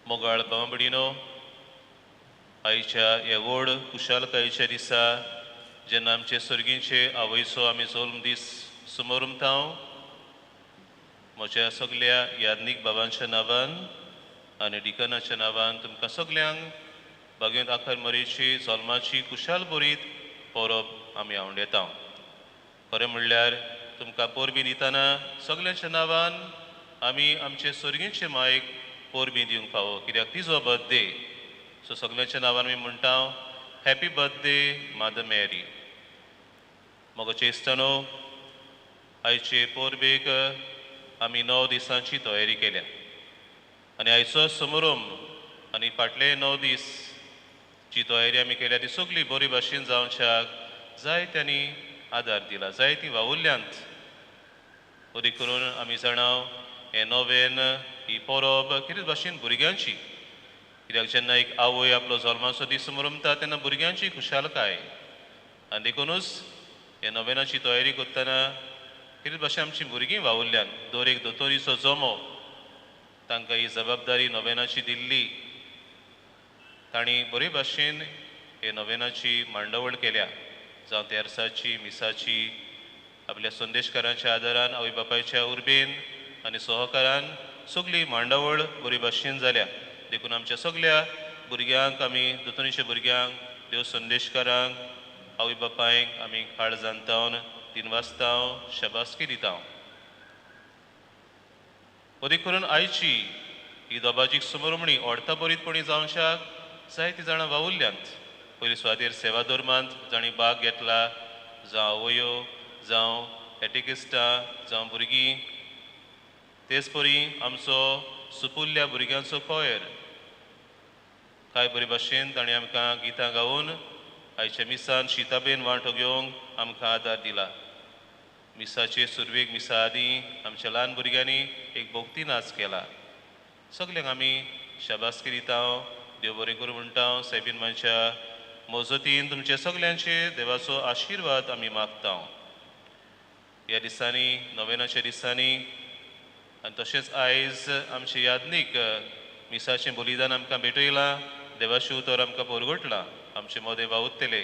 मोगाळ बांबडीनो, आयच्या ह्या व्हड कुशालकायेच्या दिसा जेन्ना आमचे सर्गीचे आवयचो आमी जल्म दीस समोर उमतांव, म्हज्या सगळ्या यादनीक बाबांच्या नांवान आनी डिकनाच्या नांवान तुमकां सगल्यांक बागेंत आखार मरेची जल्माची कुशाल बरीत परब आमी हांव येता. खरें म्हणल्यार तुमकां पोरबी दितना सगल्यांच्या नांवान आमी आमचे सर्गीचे मायक पोरबी दिवंक फावो, कित्याक तिजो बर्थडे. सो सगल्यांच्या नांवान आमी म्हणटा हॅपी बर्थडे मादर मॅरी. मगो चेस्तानो, आयचे पोरबेक आमी 9 दिसांची तयारी केल्या आनी आयचो समारंभ आनी फाटले 9 दीस जी तयारी आमी केल्या ती सगळी बरी भाशेन जावच्याक जायत्यांनी आदार दिला, जायतीं वावुरल्यांत. ओदी करून आमी जाणाव हें नोवेन ही परब कितें भाशेन भुरग्यांची, कित्याक जेन्ना एक आवय आपलो जल्माचो दीस समोरमता तेन्ना भुरग्यांची खुशालकाय. आनी देखूनच हे नोवेनाची तयारी करतना कितें भाशेन आमची भुरगीं वावुरल्यांत. दर एक दोतोरीचो जमो तांकां ही जबाबदारी नोवेनाची दिल्ली. तांणी बरे भाशेन हे नोवेनाची मांडावळ केल्या, जावं तेरसाची, मिसाची, आपल्या संदेशकारांच्या आदारान, आवय बापायच्या उर्बेन आनी सहकारान सगळी मांडावळ बरी भाशेन जाल्या. देखून आमच्या सगळ्या भुरग्यांक आमी दोतोरीच्या भुरग्यांक, देव संदेशकारांक, आवय बापायक आमी काळ जाणतावन दिनवासतांव शाबासकी दिता. ओदेक करून आयची ही दोबाजीक समोरमणी ओडता बरीतपणी जावच्याक जायतीं जाणां वावुरल्यांत. पयलीं सुवातेर सेवा धर्मांत जाणी भाग घेतला, जावं आवयो, जावं एटिकिस्टां, जावं भुरगीं. तेच परी आमचो सुपुल्ल्या भुरग्यांचो कोयर कांय बरे भाशेन ताणें आमकां गितां गावून आयच्या मिसान शिताबेन वांटो घेवंक आमकां आदार दिला. मिसाचे सुरवेक मिसा आदीं आमच्या ल्हान भुरग्यांनी एक भोक्ती नाच केला. सगल्यांक आमी शाबासकी दिता, देव बरें करूं म्हणटा. सायबीन मांच्या मोजतीन तुमचे सगल्यांचे देवाचो आशिर्वाद आमी मागता. ह्या दिसांनी, नोवेनाच्या दिसांनी आनी तशेंच आयज आमचे यादनीक मिसाचें बलिदान आमकां भेटयलां, देवाचें उतर आमकां परगटलां. आमचे मोदें वावुरतले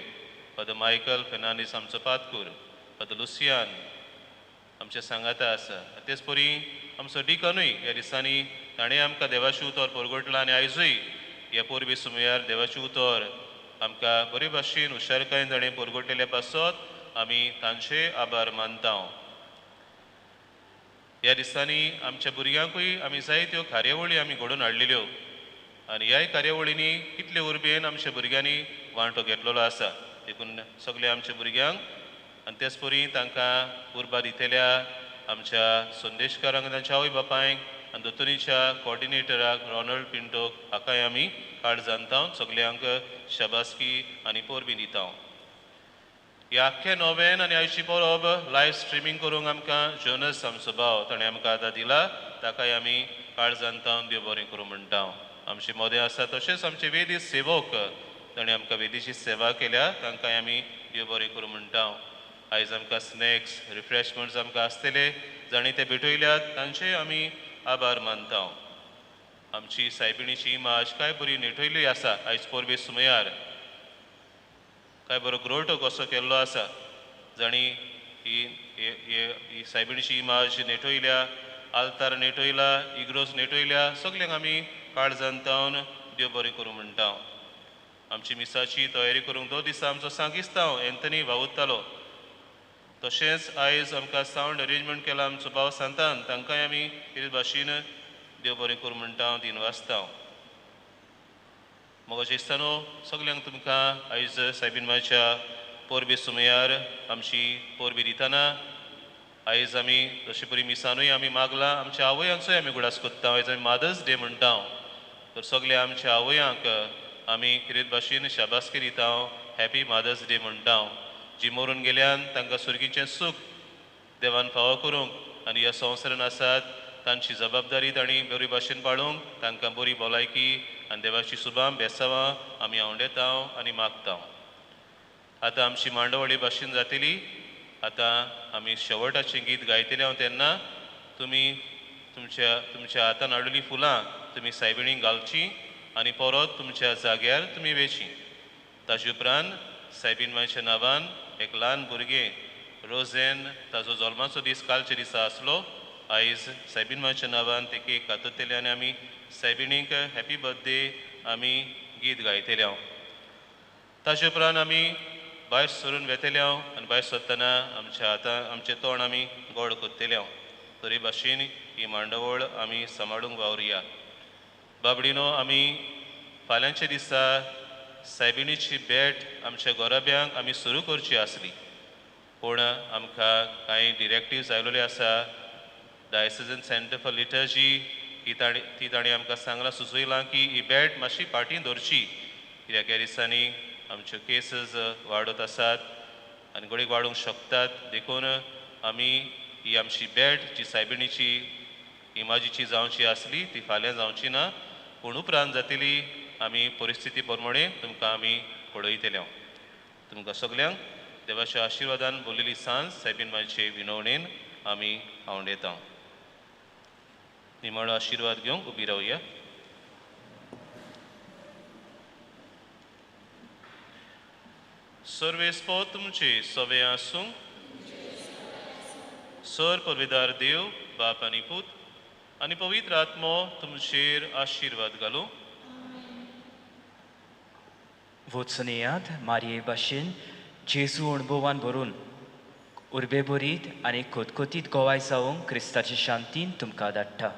फादर मायकल फेर्नांडीस आमचो पातकूर, फादर लुसियान आमचे सांगाता आसा. तेच परी आमचो डिकनूय ह्या दिसांनी ताणें आमकां देवाचें उतर परगटलां आनी आयजूय ह्या पोरबे सुमयार देवाचें उतर आमकां बरे भाशेन हुशारकायेन ताणें परगटलेल्या पासत आमी तांचे आभार मानता. ह्या दिसांनी आमच्या भुरग्यांकूय आमी जायत्यो कार्यावळी आमी घडोवन हाडलेल्यो आनी ह्याय कार्यावळींनी कितले उर्बेन आमच्या भुरग्यांनी वांटो घेतलेलो आसा. देखून सगळ्या आमच्या भुरग्यांक आनी तेच परी तांकां उर्बा दितल्या आमच्या संदेशकारांक, तांच्या आवय बापायक आनी दोतोरीच्या कॉर्डिनेटराक रॉनल्ड पिंटोक हाकाय आमी काळ जाणता. सगल्यांक शाबासकी आनी पोरबी दिता. ह्या आख्खे नोवेन आनी आयची परब लायव्ह स्ट्रिमींग करूंक आमकां जोनस आमचो भाव ताणें आमकां आदार दिला. ताकाय आमी काळ जाणता, देव बरें करूं म्हणटा. आमचे मोदें आसा तशेंच आमचे वेदी सेवक ताणें आमकां वेदीची सेवा केल्या, तांकांय आमी देव बरें करूं म्हणटा. आयज आमकां स्नॅक्स, रिफ्रेशमेंट्स आमकां आसतले, जाणी ते भेटयल्यात तांचेय आमी आभार मानता. आमची सायबिणीची इमाज काय बरी नेटयल्ली आसा. आयज पोरबे सुमयार काय बरो ग्रोटो कसो केल्लो आसा. जाणी ही सायबिणीची इमाज नेटोयल्या आल्तार नेटोयला इग्रोज नेटोयल्या सगल्यांक आमी काळजान तावन देव बरें करूं म्हणटा आमची मिसाची तयारी करूंक 2 दिसा आमचो सांगिस्तांव एंथनी वावुरतालो तशेंच आयज आमकां सावंड अरेंजमेंट केला आमचो भाव सांतान तांकांय आमी हे भाशेन देव बरें करूं म्हणटा दिनवासता मग इस्तानो सगल्यांक तुमकां आयज सायबीन मायच्या पोरबे सुमयार आमची पोरबी दिताना आयज आमी जशे परी मिसानूय आमी मागला आमच्या आवयांचोय आमी गुडास कोत्ता आयज आमी मादर्स डे म्हणटा तर सगल्या आमच्या आवयांक आमी कितें भाशेन शाबासकी दिता हॅपी मादर्स डे म्हणटा जी मरून गेल्यान तांकां सुर्गीचें सूख देवान फावो करूंक आनी ह्या संवसारान आसात तांची जबाबदारी तांणी बरी भाशेन पाळूंक तांकां बरी भलायकी आनी देवाची सुभां बेसांवां आमी आवडेता आनी मागता आतां आमची मांडवळी भाशेन जातली आतां आमी शेवटाचें गीत गायतले तेन्ना तुमी तुमच्या हातान हाडलेलीं फुलां तुमी सायबिणीक घालची आनी परत तुमच्या जाग्यार तुमी वेची ताजे उपरांत सायबीन मायच्या नांवान एक ल्हान भुरगें रोजेन ताजो जल्माचो दीस कालच्या दिसा आसलो आयज सायबीन मायच्या नांवान ते केक कातरतले आनी आमी सायबिणीक हॅपी बर्थडे आमी गीत गायतले ताजे उपरांत आमी भायर सरून वेतले आनी भायर सरतना आमच्या हातान आमचें तोंड आमी गोड कोत्तले तरी भाशेन ही मांडवळ आमी सांबाळूंक वावरया बाबडीनो आमी फाल्यांच्या दिसा सायबिणीची भेट आमच्या गोराब्यांक आमी सुरू करची आसली पूण आमकां कांय डिरेक्टिव्स आयिल्ले आसा डायसिजन सेंटर फॉर लिटर्जी ती ताणी आमकां सांगलां सुचयलां की ही भेट मातशी फाटीं दवरची कित्याक ह्या दिसांनी आमच्यो केसीस वाडत आसात आनी घडीक वाडूंक शकतात देखून आमी ही आमची भेट जी सायबिणीची इमाजीची जावची आसली ती फाल्यां जावची ना पूण उपरांत जातली आमी परिस्थिती प्रमाणे तुमकां आमी कळयतले तुमकां सगल्यांक देवाच्या आशिर्वादान बोलिल्ली सांज सायबीन मायचे विनवणेन आमी आवडेता निमाणो आशिर्वाद घेवंक उबी रावया सर्वेस्पो तुमचे सवे आसूं सर पवित्र देव बाप आनी पूत आनी पवित्र आत्मो तुमचेर आशिर्वाद घालूं वचनेयात मारये भाशेन जेजू अणभवान भरून उर्बे बरीत आनी कोतकोतीत गोवाय जावंक क्रिस्ताचे शांतीन तुमकां धाडटा